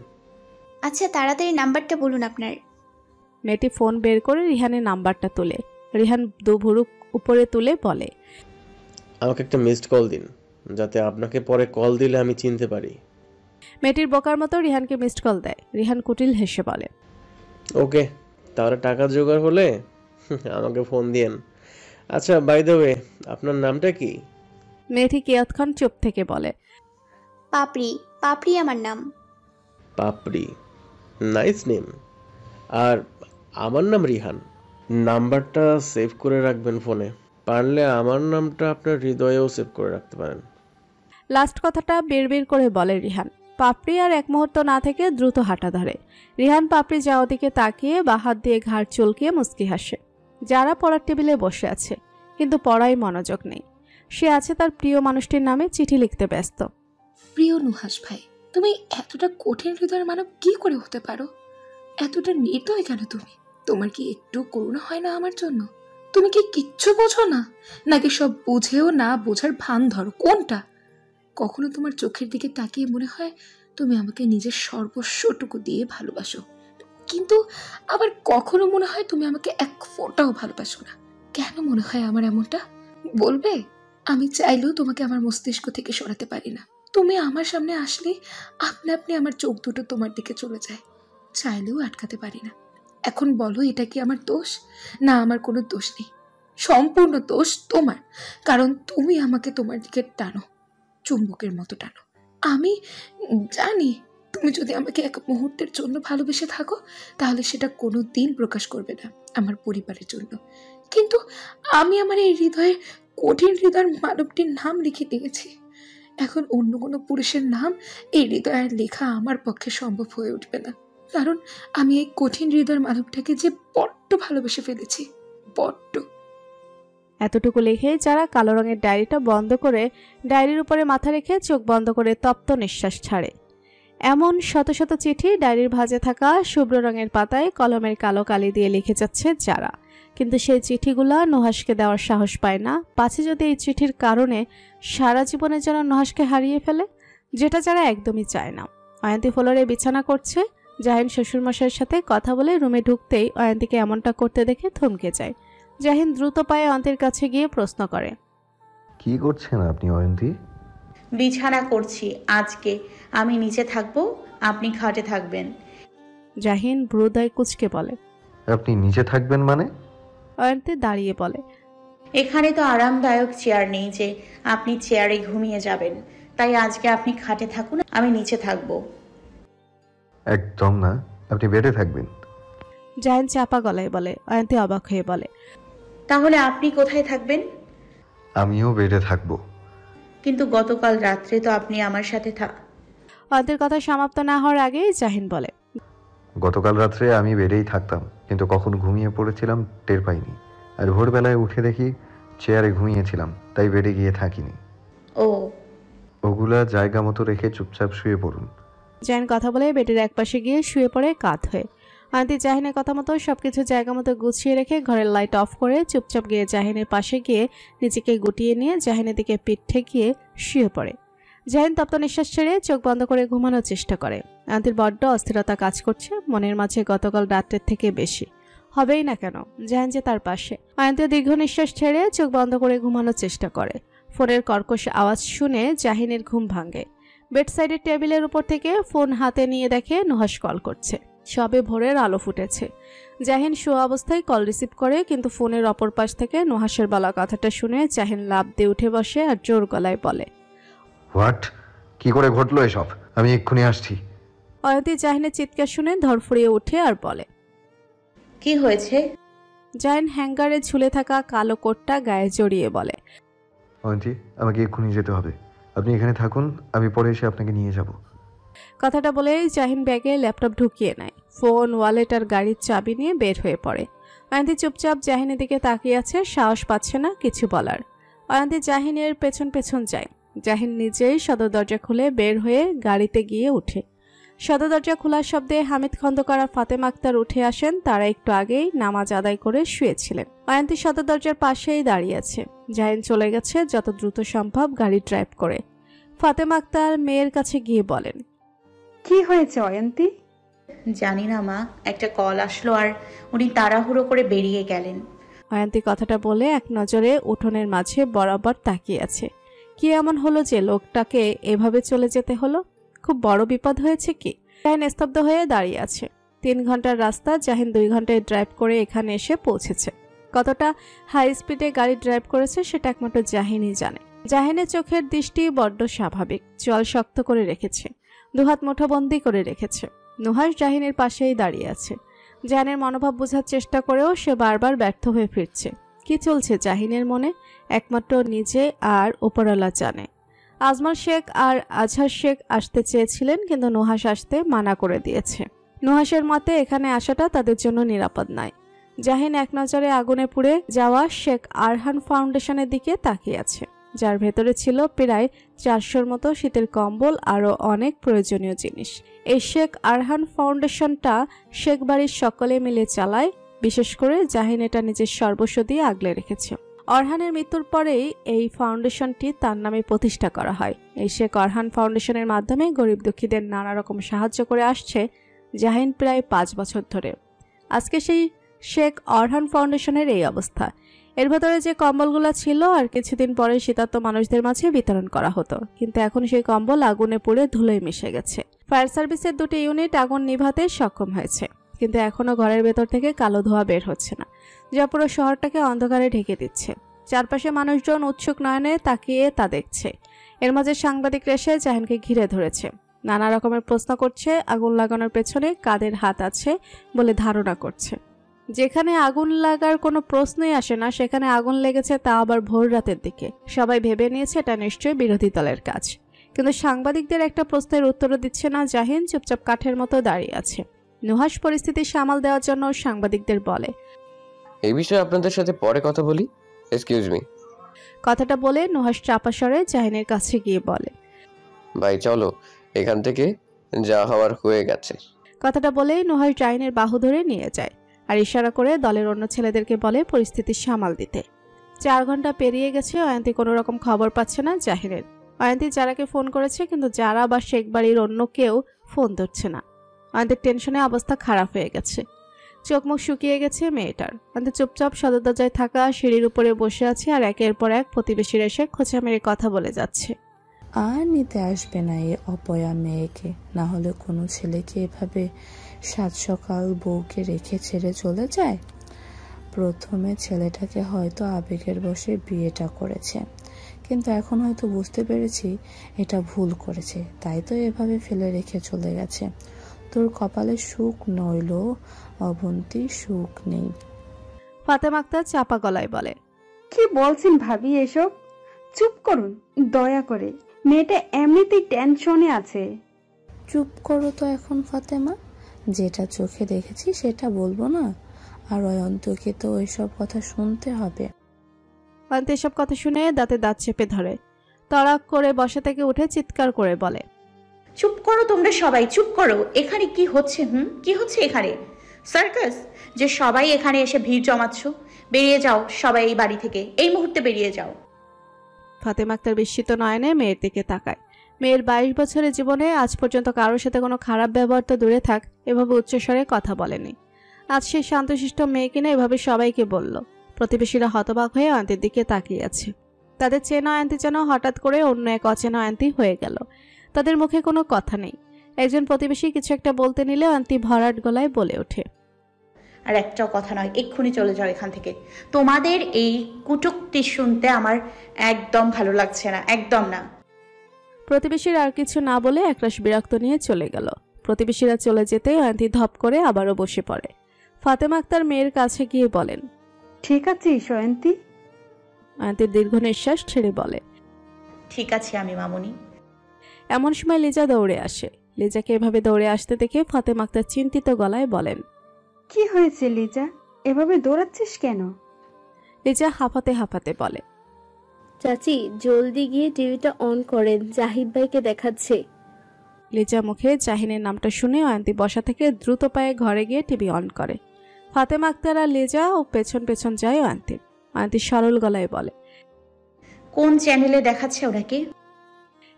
আচ্ছা, তাড়াতাড়ি নাম্বারটা বলুন আপনার। মেয়েটি ফোন বের করে রিহানের নাম্বারটা তোলে। রিহান দু ভুরু উপরে তুলে বলে, আমাকে একটা মিসড কল দিন, যাতে আপনাকে পরে কল দিলে আমি চিনতে পারি। মেয়েটির বোকার মতো রিহানকে মিসড কল দেয়। রিহান কুটিল হেসে বলে, ওকে, তাহলে টাকা জোগাড় হলে আমাকে ফোন দিয়েন। আচ্ছা, বাই দ্য ওয়ে, আপনার নামটা কি? মেয়েটি কিয়ৎক্ষণ চুপ থেকে বলে, পাপড়ি। পাপড়ি আমার নাম। পাপড়ি, নাইস নেম। আর আমার নাম রিহান। নাম্বারটা সেভ করে রাখবেন ফোনে, পারলে আমার নামটা আপনার হৃদয়েও সেভ করে রাখতে পারেন। লাস্ট কথাটা বের করে বলে রিহান। পাপড়ি আর এক মুহূর্ত না থেকে দ্রুত হাঁটা ধরে। রিহান পাপড়ি যাওয়ার দিকে তাকিয়ে বাহাত দিয়ে ঘাড় চুলকিয়ে মুচকি হাসে। যারা পড়ার টেবিলে বসে আছে, কিন্তু পড়ায় মনোযোগ নেই। সে আছে তার প্রিয় মানুষটির নামে চিঠি লিখতে ব্যস্ত। প্রিয় নুহাস ভাই, তুমি এতটা কঠিন হৃদয়ের মানব কি করে হতে পারো? এতটা নির্দয় কেন তুমি? তোমার কি একটু করুণা হয় না আমার জন্য? তুমি কি কিচ্ছু বোঝো না, নাকি সব বুঝেও না বোঝার ভান ধরো? কোনটা? কখনো তোমার চোখের দিকে তাকিয়ে মনে হয় তুমি আমাকে নিজের সর্বস্বটুকু দিয়ে ভালোবাসো, কিন্তু আবার কখনো মনে হয় তুমি আমাকে এক ফোঁটাও ভালোবাসো না। কেন মনে হয় আমার এমনটা বলবে? আমি চাইলেও তোমাকে আমার মস্তিষ্ক থেকে সরাতে পারি না। তুমি আমার সামনে আসলে আপনা আপনি আমার চোখ দুটো তোমার দিকে চলে যায়, চাইলেও আটকাতে পারি না। এখন বলো, এটা কি আমার দোষ? না, আমার কোনো দোষ নেই, সম্পূর্ণ দোষ তোমার, কারণ তুমি আমাকে তোমার দিকে টানো, চুম্বকের মতো টানো। আমি জানি তুমি যদি আমাকে এক মুহূর্তের জন্য ভালোবেসে থাকো, তাহলে সেটা কোনো দিন প্রকাশ করবে না আমার পরিবারের জন্য, কিন্তু আমি আমার এই হৃদয়ে কঠিন হৃদয়ের মানবটির নাম লিখে দিয়েছি। এখন অন্য কোনো পুরুষের নাম এই হৃদয়ের লেখা আমার পক্ষে সম্ভব হয়ে উঠবে না, কারণ আমি এই কঠিন হৃদয়ের মানবটাকে যে বড্ড ভালোবেসে ফেলেছি, বড্ড। এতটুকু লিখে যারা কালো রঙের ডায়েরিটা বন্ধ করে ডায়েরির উপরে মাথা রেখে চোখ বন্ধ করে তপ্ত নিঃশ্বাস ছাড়ে। এমন শত শত চিঠি ডায়েরির ভাঁজে থাকা শুভ্র রঙের পাতায় কলমের কালো কালি দিয়ে লিখে যাচ্ছে যারা, কিন্তু সেই চিঠিগুলা নুহাসকে দেওয়ার সাহস পায় না, পাছে যদি এই চিঠির কারণে সারা জীবনে যেন নুহাসকে হারিয়ে ফেলে, যেটা যারা একদমই চায় না। অয়ন্তী ফ্লোরে বিছানা করছে। জাহিন শ্বশুরমশাইয়ের সাথে কথা বলে রুমে ঢুকতেই অয়ন্তীকে এমনটা করতে দেখে থমকে যায়। জাহিন দ্রুত পায়ে অয়ন্তীর কাছে গিয়ে প্রশ্ন করে, কি করছেন আপনি অয়ন্তী? বিছানা করছি। আজকে আমি নিচে থাকবো, আপনি খাটে থাকবেন। জাহিন ভ্রুদয় কুঁচকে বলে, আপনি নিচে থাকবেন মানে? অয়ন্তী দাঁড়িয়ে বলে, এখানে তো আরামদায়ক চেয়ার নেই যে আপনি চেয়ারে ঘুমিয়ে যাবেন, তাই আজকে আপনি খাটে থাকুন, আমি নিচে থাকবো। একদম না, আপনি বেডে থাকবেন। জাহিন চাপা গলায় বলে। অয়ন্তী অবাক হয়ে বলে, তাহলে আপনি কোথায় থাকবেন? আমিও বেডে থাকবো। কিন্তু গতকাল রাত্রে তো আপনি আমার সাথে অয়ন্তীর কথা সমাপ্ত না হওয়ার আগেই জাহিন বলে, গতকাল রাত্রে আমি বেডেই থাকতাম, কিন্তু কখন ঘুমিয়ে পড়েছিলাম টের পাইনি, আর ভোরবেলায় উঠে দেখি চেয়ারে ঘুমিয়েছিলাম, তাই বেডে গিয়ে থাকিনি। ওগুলা জায়গা মতো রেখে চুপচাপ শুয়ে পড়ুন। জাহিন কথা বলে বেডের একপাশে গিয়ে শুয়ে পড়ে কাত হয়ে। অয়ন্তী জাহিনের কথা মতো সবকিছু জায়গা মতো গুছিয়ে রেখে ঘরের লাইট অফ করে চুপচাপ গিয়ে জাহিনের পাশে গিয়ে নিজেকে গুটিয়ে নিয়ে জাহিনের দিকে পিঠ ঠেকিয়ে শুয়ে পড়ে। জাহিন তপ্ত নিঃশ্বাস ছেড়ে চোখ বন্ধ করে ঘুমানোর চেষ্টা করে। অয়ন্তীর বড্ড অস্থিরতা কাজ করছে মনের মাঝে গতকাল রাতের থেকে বেশি। হবেই না কেন, জাহিন যে তার পাশে। অয়ন্তী দীর্ঘ নিঃশ্বাস ছেড়ে চোখ বন্ধ করে ঘুমানোর চেষ্টা করে। ফোনের কর্কশ আওয়াজ শুনে জাহিনের ঘুম ভাঙে। বেডসাইডের টেবিলের উপর থেকে ফোন হাতে নিয়ে দেখে নুহাস কল করছে। সবে ভোরের আলো ফুটেছে। জাহিন শোয়া অবস্থায় কল রিসিভ করে, কিন্তু ফোনের অপর পাশ থেকে নুহাসের বলা কথাটা শুনে জাহিন লাফ দিয়ে উঠে বসে আর জোর গলায় বলে, হোয়াট? কি করে ঘটলো এসব? আমি এক্ষুনি আসছি। অয়ন্তী জাহিনের চিৎকার শুনে ধরফড়িয়ে উঠে আর বলে, কি হয়েছে? জাহিন হ্যাঙ্গারে ঝুলে থাকা কালো কোটটা গায়ে জড়িয়ে বলে, অয়ন্তী, আমাকে এক্ষুনি যেতে হবে, আপনি এখানে থাকুন, আমি পরে এসে আপনাকে নিয়ে যাব। কথাটা বলেই জাহিন ব্যাগে ল্যাপটপ ঢুকিয়ে নেয়, ফোন, ওয়ালেট আর গাড়ির চাবি নিয়ে বের হয়ে পড়ে। অয়ন্তী চুপচাপ জাহিনের দিকে তাকিয়ে আছে, সাহস পাচ্ছে না কিছু বলার। অয়ন্তী জাহিনের পেছন পেছন যায়। জাহিন নিজেই সদর দরজা খুলে বের হয়ে গাড়িতে গিয়ে উঠে। সদর দরজা খোলার শব্দে হামিদ খন্দকার আর ফাতেমা আক্তার উঠে আসেন। তারা একটু আগেই নামাজ আদায় করে শুয়েছিলেন। অয়ন্তী সদর দরজার পাশেই দাঁড়িয়ে আছে। জাহিন চলে গেছে যত দ্রুত সম্ভব গাড়ি ড্রাইভ করে। ফাতেমা আক্তার মেয়ের কাছে গিয়ে বলেন, কি হয়েছে অয়ন্তী? জানি না মা, একটা কল আসলো আর উনি তাড়াহুড়ো করে বেরিয়ে গেলেন। অয়ন্তী কথাটা বলে এক নজরে উঠোনের মাঝে বরাবর তাকিয়ে আছে। কি এমন হলো যে লোকটাকে এভাবে চলে যেতে হলো? খুব বড় বিপদ হয়েছে কি? জাহিন স্তব্ধ হয়ে দাঁড়িয়ে আছে। 3 ঘন্টার রাস্তা জাহিন 2 ঘন্টায় ড্রাইভ করে এখানে এসে পৌঁছেছে। কতটা হাই স্পিডে গাড়ি ড্রাইভ করেছে সেটা একমাত্র জাহিনই জানে। জাহিনের চোখের দৃষ্টি বড্ড স্বাভাবিক, চল শক্ত করে রেখেছে, দুহাত মুঠোবন্দি করে রেখেছে। নুহাশ জাহিনের পাশেই দাঁড়িয়ে আছে। জাহিনের মনোভাব বোঝার চেষ্টা করেও সে বারবার ব্যর্থ হয়ে ফিরছে। কি চলছে জাহিনের মনে একমাত্র নিজে আর উপরওয়ালা জানে। আজমল শেখ আর আজহার শেখ আসতে চেয়েছিলেন, কিন্তু নুহাশ আসতে মানা করে দিয়েছে। নুহাশের মতে এখানে আসাটা তাদের জন্য নিরাপদ নয়। জাহিন এক নজরে আগুনে পুড়ে যাওয়া শেখ আরহান ফাউন্ডেশনের দিকে তাকিয়ে আছে, যার ভেতরে ছিল প্রায় 400-র মতো শীতের কম্বল আরও অনেক প্রয়োজনীয় জিনিস। এই শেখ আরহান ফাউন্ডেশনটা শেখ বাড়ির সকলে মিলে চালায়। বিশেষ করে জাহিন এটা নিজের সর্বস্ব দিয়ে আগলে রেখেছে। অরহানের মৃত্যুর পরেই এই ফাউন্ডেশনটি তার নামে প্রতিষ্ঠা করা হয়। এই শেখ অরহান ফাউন্ডেশনের মাধ্যমে গরিব দুঃখীদের নানা রকম সাহায্য করে আসছে জাহিন প্রায় 5 বছর ধরে। আজকে সেই শেখ অরহান ফাউন্ডেশনের এই অবস্থা। এর ভেতরে যে কম্বলগুলো ছিল আর কিছুদিন পরে শীতার্ত মানুষদের মাঝে বিতরণ করা হতো, কিন্তু এখন সেই কম্বল আগুনে পুড়ে ধুলোয় মিশে গেছে। ফায়ার সার্ভিসের 2টি ইউনিট আগুন নিভাতে সক্ষম হয়েছে, কিন্তু এখনও ঘরের ভেতর থেকে কালো ধোঁয়া বের হচ্ছে না, যা পুরো শহরটাকে অন্ধকারে ঢেকে দিচ্ছে। চারপাশে মানুষজন উৎসুক নয়নে তাকিয়ে তা দেখছে। এর মাঝে সাংবাদিকরা এসে জাহিনকে ঘিরে ধরেছে, নানা রকমের প্রশ্ন করছে। আগুন লাগানোর পেছনে কাদের হাত আছে বলে ধারণা করছে। যেখানে আগুন লাগার কোনো প্রশ্নই আসে না, সেখানে আগুন লেগেছে, তা আবার ভোর রাতের দিকে। সবাই ভেবে নিয়েছে এটা নিশ্চয়ই বিরোধী দলের কাজ, কিন্তু সাংবাদিকদের একটা প্রশ্নের উত্তরও দিচ্ছে না জাহিন। চুপচাপ কাঠের মতো দাঁড়িয়ে আছে। নুহাশ পরিস্থিতি সামাল দেওয়ার জন্য সাংবাদিকদের বলে, এই বিষয়ে আপনাদের সাথে পরে কথা বলি, এক্সকিউজ মি। কথাটা বলে নুহাশ চাপা স্বরে জাহিনের কাছে গিয়ে বলে, ভাই চলো এখান থেকে, যা হওয়ার হয়ে গেছে। কথাটা বলেই নুহাশ জাহিনের বাহু ধরে নিয়ে যায় আর ইশারা করে দলের অন্য ছেলেদেরকে বলে পরিস্থিতি সামাল দিতে। 4 ঘন্টা পেরিয়ে গেছে, অয়ন্তী কোনো রকম খবর পাচ্ছে না জাহিনের। অয়ন্তী যারাকে ফোন করেছে, কিন্তু যারা বা শেখ বাড়ির অন্য কেউ ফোন ধরছে না। অয়ন্তীর টেনশনে অবস্থা খারাপ হয়ে গেছে, চোখ মুখ শুকিয়ে গেছে মেয়েটার। অয়ন্তী চুপচাপ সদর দরজায় থাকা সিঁড়ির উপরে বসে আছে আর একের পর এক প্রতিবেশীরা এসে খোঁচা মেরে কথা বলে যাচ্ছে। আর নিতে আসবে না এই অপয়া মেয়েকে, না হলে কোনো ছেলেকে এভাবে সাত সকাল বউকে রেখে ছেড়ে চলে যায়। প্রথমে ছেলেটাকে হয়তো আবেগের বশে বিয়েটা করেছে, কিন্তু এখন হয়তো বুঝতে পেরেছি এটা ভুল করেছে, তাই তো এভাবে ফেলে রেখে চলে গেছে। তোর কপালে সুখ নইল অবন্তী, সুখ নেই। ফাতেমা আক্তার চাপা গলায় বলে, কি বলছেন ভাবি এসব? চুপ করুন দয়া করে, মেয়েটা এমনিতেই টেনশনে আছে। চুপ করো তো এখন ফাতেমা, যেটা চোখে দেখেছি সেটা বলবো না? আর অয়ন্তকে তো ওইসব কথা শুনতে হবে। অয়ন্ত এসব কথা শুনে দাঁতে দাঁত চেপে ধরে, তড়াক করে বসা থেকে উঠে চিৎকার করে বলে, চুপ করো তোমরা সবাই, চুপ করো। এখানে কি হচ্ছে? কি হচ্ছে এখানে? সার্কাস? যে সবাই এখানে এসে ভিড় জমাচ্ছ? বেরিয়ে যাও সবাই এই বাড়ি থেকে, এই মুহূর্তে বেরিয়ে যাও। ফাতেমা আক্তার বিস্মিত নয়নে মেয়ের দিকে তাকায়। মেয়ের 22 বছরের জীবনে আজ পর্যন্ত কারোর সাথে কোনো খারাপ ব্যবহার তো দূরে থাক, এভাবে উচ্চস্বরে কথা বলেনি। আজ সেই শান্তশিষ্ট মেয়ে কিনা এভাবে সবাইকে বলল। প্রতিবেশীরা হতবাক হয়ে অয়ন্তীর দিকে তাকিয়ে আছে। তাদের চেনা অয়ন্তী যেন হঠাৎ করে অন্য এক অচেনা অয়ন্তী হয়ে গেল। তাদের মুখে কোনো কথা নেই। একজন প্রতিবেশী কিছু একটা বলতে নিলে অয়ন্তী ভরাট গলায় বলে ওঠে, আর একটাও কথা নয়, এক্ষুনি চলে যাও এখান থেকে। তোমাদের এই কুটুক্তি শুনতে আমার একদম ভালো লাগছে না, একদম না। প্রতিবেশীরা আর কিছু না বলে একরাশ বিরক্ত নিয়ে চলে গেল। প্রতিবেশীরা চলে যেতে অয়ন্তী ধপ করে আবারও বসে পড়ে। ফাতেমা আক্তার মেয়ের কাছে গিয়ে বলেন, ঠিক আছে অয়ন্তী? অয়ন্তীর দীর্ঘ নিঃশ্বাস ছেড়ে বলে, ঠিক আছে আমি মামুনি। এমন সময় লিজা দৌড়ে আসে। লিজাকে এভাবে দৌড়ে আসতে দেখে ফাতেমা আক্তার চিন্তিত গলায় বলেন, কি হয়েছে লিজা, এভাবে দৌড়াচ্ছিস কেন? লিজা হাঁপাতে হাঁপাতে বলে, চাচি জলদি গিয়ে টিভিটা অন করেন, জাহিদ ভাইকে দেখাচ্ছে। লিজা মুখে জাহিনের নামটা শুনে অয়ন্তী বসা থেকে দ্রুত পায়ে ঘরে গিয়ে টিভি অন করে। ফাতেমা আক্তার আর লিজা ও পেছন পেছন যায় অয়ন্তীর। অয়ন্তী সরল গলায় বলে, কোন চ্যানেলে দেখাচ্ছে ওনাকে?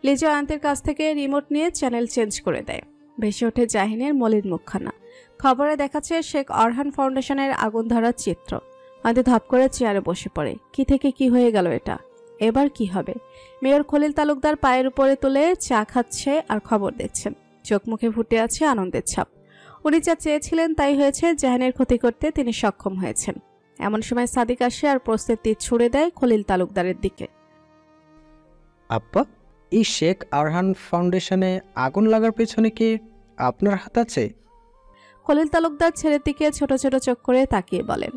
লিজা অয়ন্তীর কাছ থেকে রিমোট নিয়ে চ্যানেল চেঞ্জ করে দেয়। ভেসে ওঠে জাহিনের মলিন মুখখানা। খবরে দেখাচ্ছে শেখ অরহান ফাউন্ডেশনের আগুন ধরার চিত্র। অয়ন্তী ধপ করে চেয়ারে বসে পড়ে। কি থেকে কি হয়ে গেল এটা? এবার কি হবে? মেয়র খলিল তালুকদার পায়ের উপরে তুলে চা খাচ্ছে আর খবর দেখছেন। চোখ মুখে ফুটে আছে আনন্দের ছাপ। উনি যা চেয়েছিলেন তাই হয়েছে। জাহিনের ক্ষতি করতে তিনি সক্ষম হয়েছেন। এমন সময় সাদিক আসে আর প্রস্তুত তীর ছুড়ে দেয় খলিল তালুকদারের দিকে। আব্বা, এই শেখ আরহান ফাউন্ডেশনে আগুন লাগার পেছনে কি আপনার হাত আছে? খলিল তালুকদার ছেলের দিকে ছোট ছোট চোখ করে তাকিয়ে বলেন।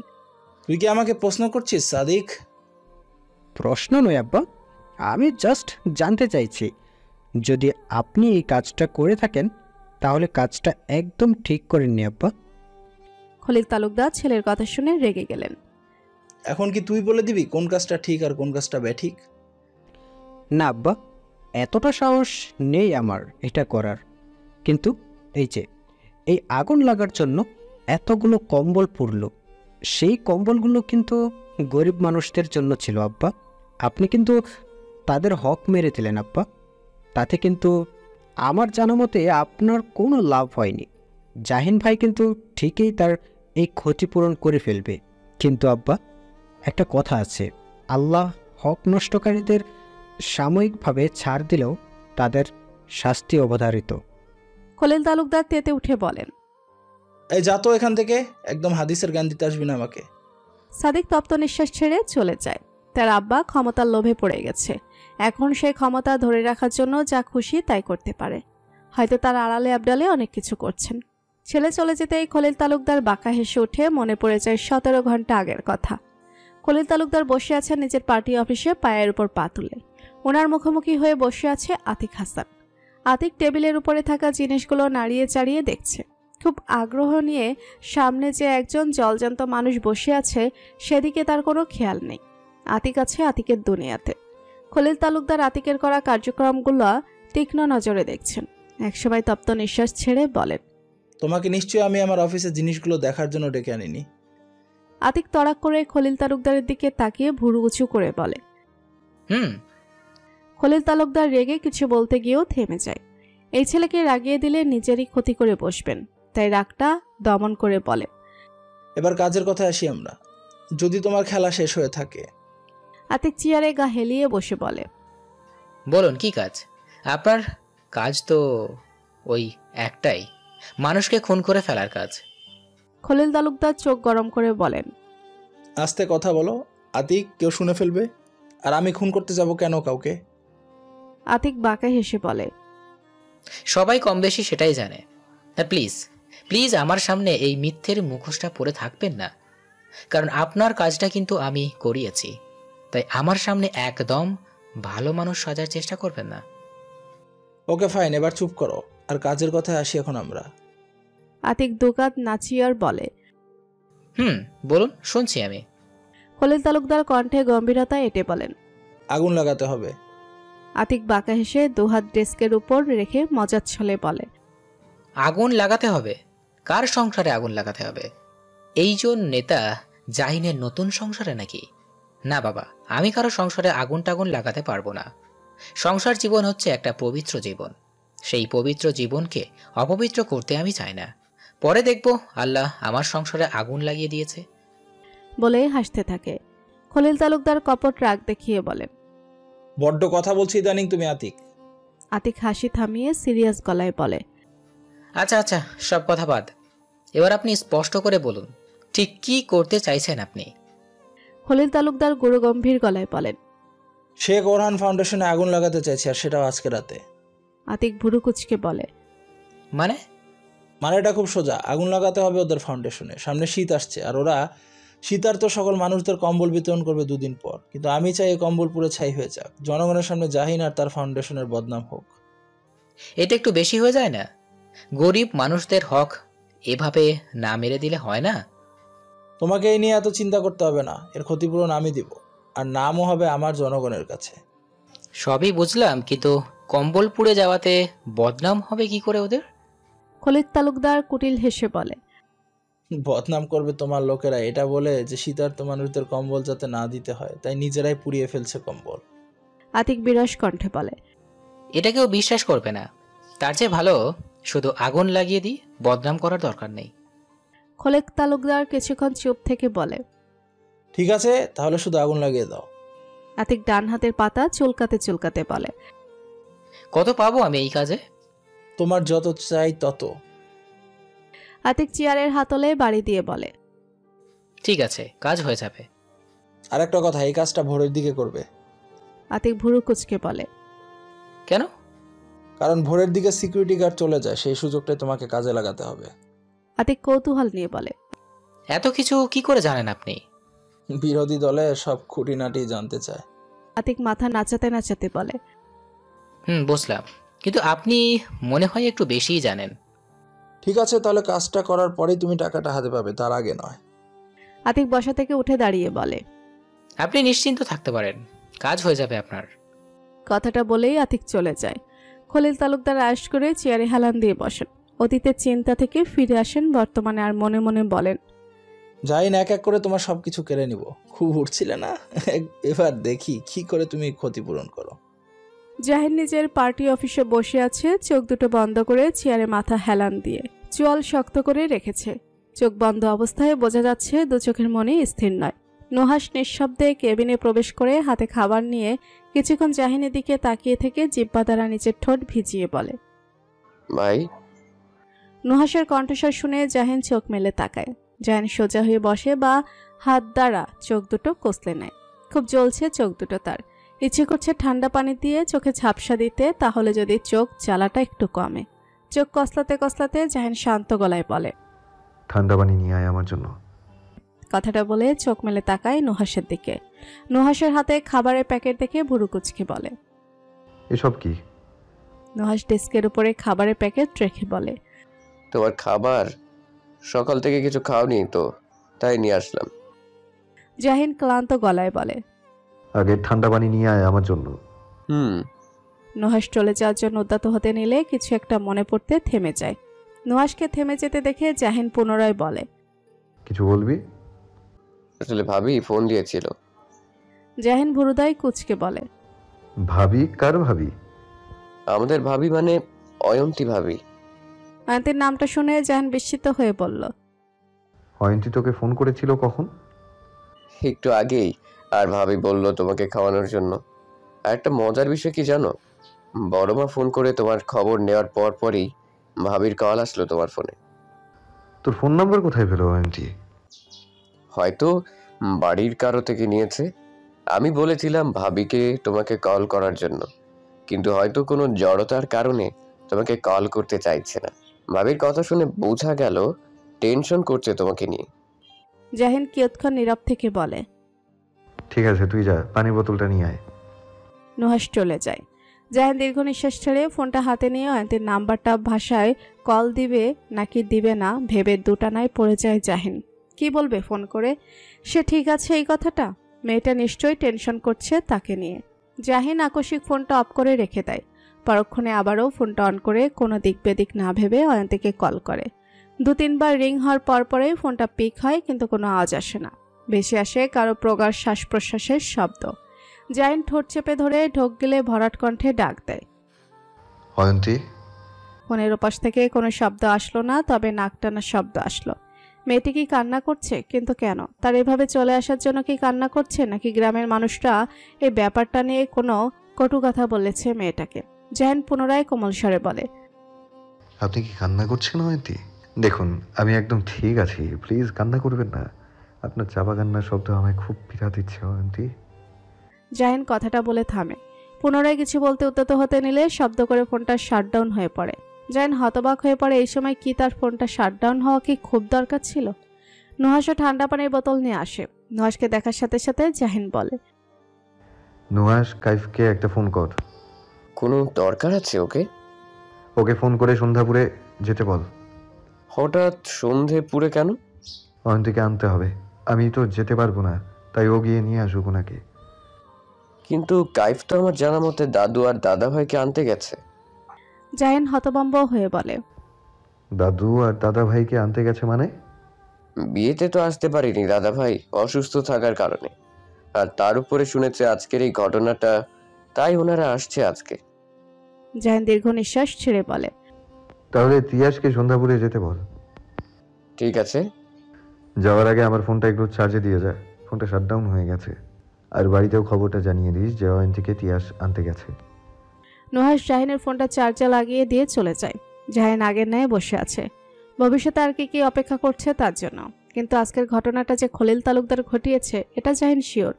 তুই কি আমাকে প্রশ্ন করছিস সাদিক? প্রশ্ন নয় আব্বা, আমি জাস্ট জানতে চাইছি, যদি আপনি এই কাজটা করে থাকেন তাহলে কাজটা একদম ঠিক করেননি আব্বা। খলিল তালুকদার ছেলের কথা শুনে রেগে গেলেন। এখন কি তুই বলে দিবি কোন কাজটা ঠিক আর কোন কাজটা বেঠিক? না আব্বা, এতটা সাহস নেই আমার এটা করার। কিন্তু এই যে এই আগুন লাগার জন্য এতগুলো কম্বল পুড়ল, সেই কম্বলগুলো কিন্তু গরিব মানুষদের জন্য ছিল আব্বা। আপনি কিন্তু তাদের হক মেরে দিলেন আব্বা। তাতে কিন্তু আমার জানা মতে আপনার কোনো লাভ হয়নি। জাহিন ভাই কিন্তু ঠিকই তার এই ক্ষতিপূরণ করে ফেলবে। কিন্তু আব্বা, একটা কথা আছে, আল্লাহ হক নষ্টকারীদের সাময়িকভাবে ছাড় দিলেও তাদের শাস্তি অবধারিত। খলিল তালুকদার তেতে উঠে বলেন, এই যা তো এখান থেকে, একদম হাদিসের জ্ঞান দিতে আসবি না আমাকে। সাদিক তপ্ত নিঃশ্বাস ছেড়ে চলে যায়। তার আব্বা ক্ষমতার লোভে পড়ে গেছে। এখন সে ক্ষমতা ধরে রাখার জন্য যা খুশি তাই করতে পারে। হয়তো তার আড়ালে আবডালে অনেক কিছু করছেন। ছেলে চলে যেতেই খলিল তালুকদার বাঁকা হেসে উঠে মনে পড়ে যায় 17 ঘন্টা আগের কথা। খলিল তালুকদার বসে আছেন নিজের পার্টি অফিসে পায়ের উপর পা তুলে। ওনার মুখোমুখি হয়ে বসে আছে আতিক হাসান। আতিক টেবিলের উপরে থাকা জিনিসগুলো নাড়িয়ে চাড়িয়ে দেখছে। খুব আগ্রহ নিয়ে সামনে যে একজন জলজান্ত মানুষ বসে আছে সেদিকে তার কোনো খেয়াল নেই। আতিক আছে আতিকের দুনিয়াতে। খলিল তালুকদার আতিকের করা কার্যক্রমগুলো তীক্ষ্ণ নজরে দেখছেন। একসময় তপ্ত নিঃশ্বাস ছেড়ে বলেন, তোমাকে নিশ্চয়ই আমি আমার অফিসের জিনিসগুলো দেখার জন্য ডেকে আনিনি। আতিক তড়াক করে খলিল তালুকদারের দিকে তাকিয়ে ভুরু উঁচু করে বলে, খলিল তালুকদার রেগে কিছু বলতে গিয়েও থেমে যায়। এই ছেলেকে রাগিয়ে দিলে নিজেরই ক্ষতি করে বসবেন, তাই রাগটা দমন করে বলে, এবার কাজের কথায় আসি আমরা, যদি তোমার খেলা শেষ হয়ে থাকে। আতিক চেয়ারে গা হেলিয়ে বসে বলে, বলুন কি কাজ? আপনার কাজ তো ওই একটাই, মানুষকে খুন করে ফেলার কাজ। খলিল তালুকদার চোখ গরম করে বলেন, আস্তে কথা বলো আতিক, কেউ শুনে ফেলবে। আর আমি খুন করতে যাব কেন কাউকে? আতিক বাঁকা হেসে বলে, সবাই কম বেশি সেটাই জানে। প্লিজ প্লিজ আমার সামনে এই মিথ্যের মুখোশটা পরে থাকবেন না, কারণ আপনার কাজটা কিন্তু আমি করিয়েছি। তাই আমার সামনে একদম ভালো মানুষ সাজার চেষ্টা করবেন না। ওকে ফাইন, এবার চুপ করো আর কাজের কথায় আসি এখন আমরা। আতিক দুকাত নাচিয়ার বলে, বলুন শুনছি আমি। খলিল তালুকদার কণ্ঠে গম্ভীরতা এঁটে বলেন, আগুন লাগাতে হবে। আতিক বাঁকা হেসে দুহাত ডেস্কের উপর রেখে মজার ছলে বলে, আগুন লাগাতে হবে? কার সংসারে আগুন লাগাতে হবে? এই জন নেতা জাহিনের নতুন সংসারে নাকি? না বাবা, আমি কারো সংসারে আগুন টাগুন লাগাতে পারবো না। সংসার জীবন হচ্ছে একটা পবিত্র জীবন, সেই পবিত্র জীবনকে অপবিত্র করতে আমি চাই না। পরে দেখব আল্লাহ আমার সংসারে আগুন লাগিয়ে দিয়েছে। বলে হাসতে থাকে। খলিল তালুকদার কপট রাগ দেখিয়ে বলেন, বড্ড কথা বলছি ইদানিং তুমি আতিক। আতিক হাসি থামিয়ে সিরিয়াস গলায় বলে, আচ্ছা আচ্ছা, সব কথা বাদ। এবার আপনি স্পষ্ট করে বলুন ঠিক কি করতে চাইছেন আপনি? খলিল তালুকদার গুরুগম্ভীর গলায় বলেন, শেখ ওরহান ফাউন্ডেশনে আগুন লাগাতে চাইছে, আর সেটাও আজকে রাতে। আতিক ভুরু কুচকে বলে, মানে এটা খুব সোজা, আগুন লাগাতে হবে ওদের ফাউন্ডেশনে। সামনে শীত আসছে, আর ওরা শীতার্ত সকল মানুষদের কম্বল বিতরণ করবে 2 দিন পর। কিন্তু আমি চাই এই কম্বল পুরো ছাই হয়ে যাক, জনগণের সামনে জাহিন আর তার ফাউন্ডেশনের বদনাম হোক। এটা একটু বেশি হয়ে যায় না? গরিব মানুষদের হক এভাবে না মেরে দিলে হয় না? তোমাকে এই নিয়ে এত চিন্তা করতে হবে না, এর ক্ষতিপূরণ আমি দিব, আর নামও হবে আমার জনগণের কাছে। সবই বুঝলাম, কিন্তু কম্বল পুড়ে যাওয়াতে বদনাম হবে কি করে ওদের? খলিল তালুকদার কুটিল হেসে বলে, বদনাম করবে তোমার লোকেরা এটা বলে যে শীতার্ত মানুষদের কম্বল যাতে না দিতে হয়, তাই নিজেরাই পুড়িয়ে ফেলছে কম্বল। আতিক বিরস কণ্ঠে বলে, এটা কেউ বিশ্বাস করবে না। তার চেয়ে ভালো শুধু আগুন লাগিয়ে দিই, বদনাম করার দরকার নেই। খোলেক তালুকদার কিছুক্ষণ চুপ থেকে বলে, ঠিক আছে, তাহলে শুধু আগুন লাগিয়ে দাও। আতিক ডান হাতের পাতা চুলকাতে চুলকাতে বলে, কত পাবো আমি এই কাজে? তোমার যত চাই তত। আতিক চেয়ারের হাতলে বাড়ি দিয়ে বলে, ঠিক আছে, কাজ হয়ে যাবে। আর একটা কথা, এই কাজটা ভোরের দিকে করবে। আতিক ভুরু কুচকে বলে, কেন? কারণ ভোরের দিকে সিকিউরিটি গার্ড চলে যায়, সেই সুযোগটাই তোমাকে কাজে লাগাতে হবে। আতিক কৌতূহল নিয়ে বলে, এত কিছু কি করে জানেন আপনি? বিরোধী দলে সব খুঁটিনাটি জানতে চায়। আতিক মাথা নাচাতে নাচাতে বলে, বুঝলাম, কিন্তু আপনি মনে হয় একটু বেশিই জানেন। ঠিক আছে, তাহলে কাজটা করার পরেই তুমি টাকাটা হাতে পাবে, তার আগে নয়। আতিক বসা থেকে উঠে দাঁড়িয়ে বলে, আপনি নিশ্চিন্ত থাকতে পারেন, কাজ হয়ে যাবে আপনার। কথাটা বলেই আতিক চলে যায়। খলিল তালুকদার আয়েশ করে চেয়ারে হেলান দিয়ে বসেন। অতীতের চিন্তা থেকে ফিরে আসেন বর্তমানে, আর মনে মনে বলেন, যাই না, এক এক করে তোমার সবকিছু কেড়ে নিব। খুব উঠছিলে না, এবার দেখি কি করে তুমি ক্ষতিপূরণ করো। জাহিন নিজের পার্টি অফিসে বসে আছে, চোখ দুটো বন্ধ করে চেয়ারে মাথা হেলান দিয়ে চোয়াল শক্ত করে রেখেছে। চোখ বন্ধ অবস্থায় বোঝা যাচ্ছে দু চোখের মনে স্থির নয়। নুহাস নিঃশব্দে কেবিনে প্রবেশ করে হাতে খাবার নিয়ে কিছুক্ষণ জাহিনের দিকে তাকিয়ে থেকে জিহ্বা দ্বারা নিচের ঠোঁট ভিজিয়ে বলে, ভাই। নুহাসের কণ্ঠস্বর শুনে জাহিন চোখ মেলে তাকায়। জাহিন সোজা হয়ে বসে বা হাত দ্বারা চোখ দুটো কষলে নেয়। খুব জ্বলছে চোখ দুটো তার। ইচ্ছে করছে ঠান্ডা পানি দিয়ে চোখে ঝাপসা দিতে, তাহলে যদি চোখ জ্বালাটা একটু কমে। চোখ কসলাতে কসলাতে জাহিন শান্ত গলায় বলে, ঠান্ডা পানি নিয়ে আয় আমার জন্য। কথাটা বলে চোখ মেলে তাকায় নুহাসের দিকে। নুহাসের হাতে খাবারের প্যাকেট দেখে ভুরু কুচকে বলে, এসব কি? নুহাস ডেস্কের উপরে খাবারের প্যাকেট রেখে বলে, তোমার খাবার সকাল থেকে কিছু খাওনি তো, তাই নিয়ে আসলাম। জাহিন ক্লান্ত গলায় বলে, আগে ঠান্ডা পানি নিয়ে আয় আমার জন্য। নুহাস চলে যাওয়ার জন্য উদ্যত হতে নিলে কিছু একটা মনে পড়তে থেমে যায়। নুহাসকে থেমে যেতে দেখে জাহিন পুনরায় বলে, কিছু বলবি? আসলে ভাবি ফোন দিয়েছিল। জাহিন ভুরুদাই কুচকে বলে, ভাবি? কার ভাবি? আমাদের ভাবি মানে অয়ন্তী ভাবি। অয়ন্তীর নামটা শুনে জাহিন বিস্মিত হয়ে বলল, অয়ন্তী তোকে ফোন করেছিল কখন? একটু আগেই, আর ভাবি বলল তোমাকে খাওয়ানোর জন্য। আর একটা মজার বিষয় কি জানো, বড় মা ফোন করে তোমার খবর নেওয়ার পরই ভাবির কল আসলো তোমার ফোনে। তোর ফোন নাম্বার কোথায় পেলো অয়ন্তী? হয়তো বাড়ির কারো থেকে নিয়েছে। আমি বলেছিলাম ভাবিকে তোমাকে কল করার জন্য, কিন্তু হয়তো কোনো জড়তার কারণে তোমাকে কল করতে চাইছে না। ভাবির কথা শুনে বোঝা গেল টেনশন করছে তোমাকে নিয়ে। জাহিন কিয়ৎক্ষণ নীরব থেকে বলে, ঠিক আছে, তুই যা, পানির বোতলটা নিয়ে আয়। নুহাস চলে যায়। জাহিন দীর্ঘ নিঃশ্বাস ছেড়ে ফোনটা হাতে নিয়ে অয়ন্তীর নাম্বারটা ভাষায় কল দিবে নাকি দিবে না ভেবে দুটানায় পড়ে যায় জাহিন। কি বলবে ফোন করে? সে ঠিক আছে এই কথাটা? মেয়েটা নিশ্চয়ই টেনশন করছে তাকে নিয়ে। জাহিন আকস্মিক ফোনটা অফ করে রেখে দেয়। পরক্ষণে আবারও ফোনটা অন করে কোনো দিক বেদিক না ভেবে অয়ন্তীকে কল করে। 2-3 বার রিং হওয়ার পরপরেই ফোনটা পিক হয়, কিন্তু কোনো আওয়াজ আসে না। বেশি আসে কারো প্রগাঢ় শ্বাস প্রশ্বাসের শব্দ। জাহিন ঠোঁট চেপে ধরে ঢোক গিলে ভরাট কণ্ঠে ডাক দেয়, অয়ন্তী। ফোনের ওপাশ থেকে কোনো শব্দ আসলো না, তবে নাক টানার শব্দ আসলো। মেয়েটি কি কান্না করছে? কিন্তু কেন? তার এভাবে চলে আসার জন্য কি কান্না করছে, নাকি গ্রামের মানুষরা এই ব্যাপারটা নিয়ে কোনো কটু কথা বলেছে মেয়েটাকে? জাহিন পুনরায় কোমল স্বরে বলে, আপনি কি কান্না করছেন অয়ন্তী? দেখুন, আমি একদম ঠিক আছি, প্লিজ কান্না করবেন না। আপনার চাপা কান্নার শব্দ আমায় খুব পীড়া দিচ্ছে অয়ন্তী। জাহিন কথাটা বলে থামে। পুনরায় কিছু বলতে উদ্যত হতে নিলে শব্দ করে ফোনটা শাটডাউন হয়ে পড়ে। জাহিন হতবাক হয়ে পড়ে, এই সময় কি তার ফোনটা শাটডাউন হওয়া কি খুব দরকার ছিল? নুহাসও ঠান্ডা পানির বোতল নিয়ে আসে। নুহাসকে দেখার সাথে সাথে জাহিন বলে, নুহাস, কাইফকে একটা ফোন কর। কোনো দরকার আছে ওকে? ওকে ফোন করে সন্ধ্যাপুরে যেতে বল। হঠাৎ সন্ধ্যেপুরে কেন? অয়ন্তীকে আনতে হবে। আমি তো যেতে পারবো না, তাই ও গিয়ে নিয়ে আসুক ওনাকে। কিন্তু কাইফ তো আমার জানা মতে দাদু আর দাদা ভাইকে আনতে গেছে। জাহিন হতভম্ব হয়ে বলে, দাদু আর দাদা ভাইকে আনতে গেছে মানে? বিয়েতে তো আসতে পারিনি দাদা ভাই অসুস্থ থাকার কারণে, আর তার উপরে শুনেছে আজকের এই ঘটনাটা, তাই ওনারা আসছে আজকে। জাহিন দীর্ঘ নিঃশ্বাস ছেড়ে বলে, তাহলে তিয়াসকে সন্ধ্যাপুরে যেতে বল। ঠিক আছে। যাওয়ার আগে আমার ফোনটা একটু চার্জে দিয়ে যা, ফোনটা শাটডাউন হয়ে গেছে। আর বাড়িতেও খবরটা জানিয়ে দিস যে অয়ন্তীকে তিয়াস আনতে গেছে। নুহাশ জাহিনের ফোনটা চার্জে লাগিয়ে দিয়ে চলে যায়। জাহিন আগের ন্যায় বসে আছে, ভবিষ্যতে আর কি অপেক্ষা করছে তার জন্য। কিন্তু আজকের ঘটনাটা যে খলিল তালুকদার ঘটিয়েছে এটা জাহিন শিওর,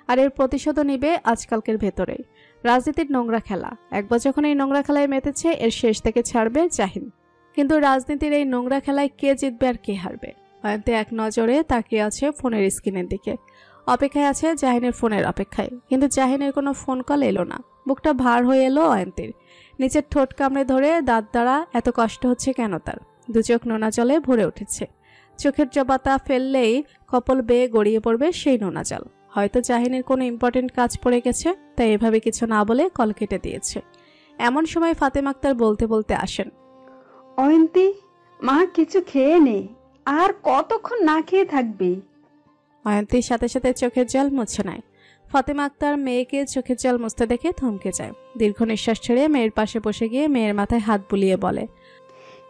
আর এর প্রতিশোধও নিবে আজকালকের ভেতরেই। রাজনীতির নোংরা খেলা, একবার যখন এই নোংরা খেলায় মেতেছে এর শেষ থেকে ছাড়বে জাহিন। কিন্তু রাজনীতির এই নোংরা খেলায় কে জিতবে আর কে হারবে? অয়ন্তী এক নজরে তাকিয়ে আছে ফোনের স্ক্রিনের দিকে, অপেক্ষায় আছে জাহিনের ফোনের অপেক্ষায়। কিন্তু জাহিনের কোনো ফোন কল এলো না। বুকটা ভার হয়ে এলো অয়ন্তীর, নিচের ঠোঁট কামড়ে ধরে দাঁত দ্বারা এত কষ্ট হচ্ছে কেন তার? দু চোখ নোনা জলে ভরে উঠেছে, চোখের জবাতা ফেললেই কপল বেয়ে গড়িয়ে পড়বে সেই নোনা জল। হয়তো জাহিনের কোনো ইম্পর্টেন্ট কাজ পড়ে গেছে, তাই এভাবে কিছু না বলে কল কেটে দিয়েছে। এমন সময় ফাতেমা আক্তার বলতে বলতে আসেন, অয়ন্তী মা কিছু খেয়ে নে, আর কতক্ষণ না খেয়ে থাকবি? অয়ন্তীর সাথে সাথে চোখের জল মুছে নেয়। ফাতেমা আক্তার মেয়েকে চোখের জল মুছতে দেখে থমকে যায়। দীর্ঘ নিঃশ্বাস ছেড়ে মেয়ের পাশে বসে গিয়ে মেয়ের মাথায় হাত বুলিয়ে বলে,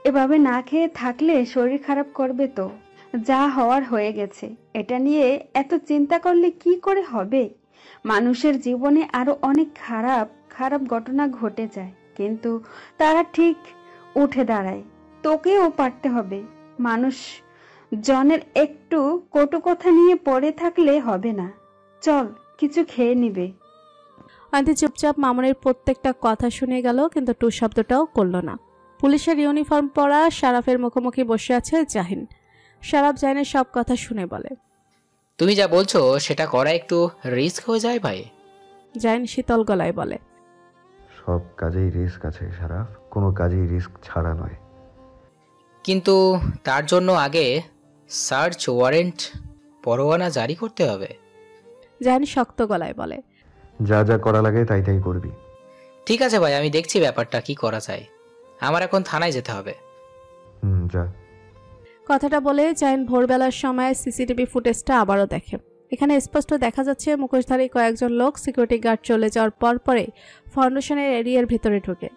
এভাবে না খেয়ে থাকলে শরীর খারাপ করবে তো। যা হওয়ার হয়ে গেছে, এটা নিয়ে এত চিন্তা করলে কি করে হবে? মানুষের জীবনে আরো অনেক খারাপ খারাপ ঘটনা ঘটে যায়, কিন্তু তারা ঠিক উঠে দাঁড়ায়। তোকেও পারতে হবে। মানুষ জনের একটু কটু কথা নিয়ে পড়ে থাকলে হবে না। চল কিছু খেয়ে নিবে। অয়ন্তী চুপচাপ মামুনের প্রত্যেকটা কথা শুনে গেল, কিন্তু টু শব্দটাও করল না। পুলিশের ইউনিফর্ম পরা শারাফের মুখোমুখি বসে আছে জাহিন। শারাফ জাহিনের সব কথা শুনে বলে, তুমি যা বলছো সেটা করা একটু রিস্ক হয়ে যায় ভাই। জাহিন শীতল গলায় বলে, সব কাজেই রিস্ক আছে শারাফ, কোনো কাজেই রিস্ক ছাড়া নয়। কিন্তু তার জন্য আগে সার্চ ওয়ারেন্ট পরোয়ানা জারি করতে হবে। জাহিন শক্ত গলায় বলে, যা যা করা লাগে তাই তাই করবি। ঠিক আছে ভাই, আমি দেখছি ব্যাপারটা কি করা যায়। আমার এখন থানায় যেতে হবে। যা। কথাটা বলে জাহিন ভোরবেলার সময় সিসিটিভি ফুটেজটা আবারও দেখে। এখানে স্পষ্ট দেখা যাচ্ছে মুখোশধারী কয়েকজন লোক সিকিউরিটি গার্ড চলে যাওয়ার পরে ফাউন্ডেশনের এরিয়ার ভিতরে ঢোকে।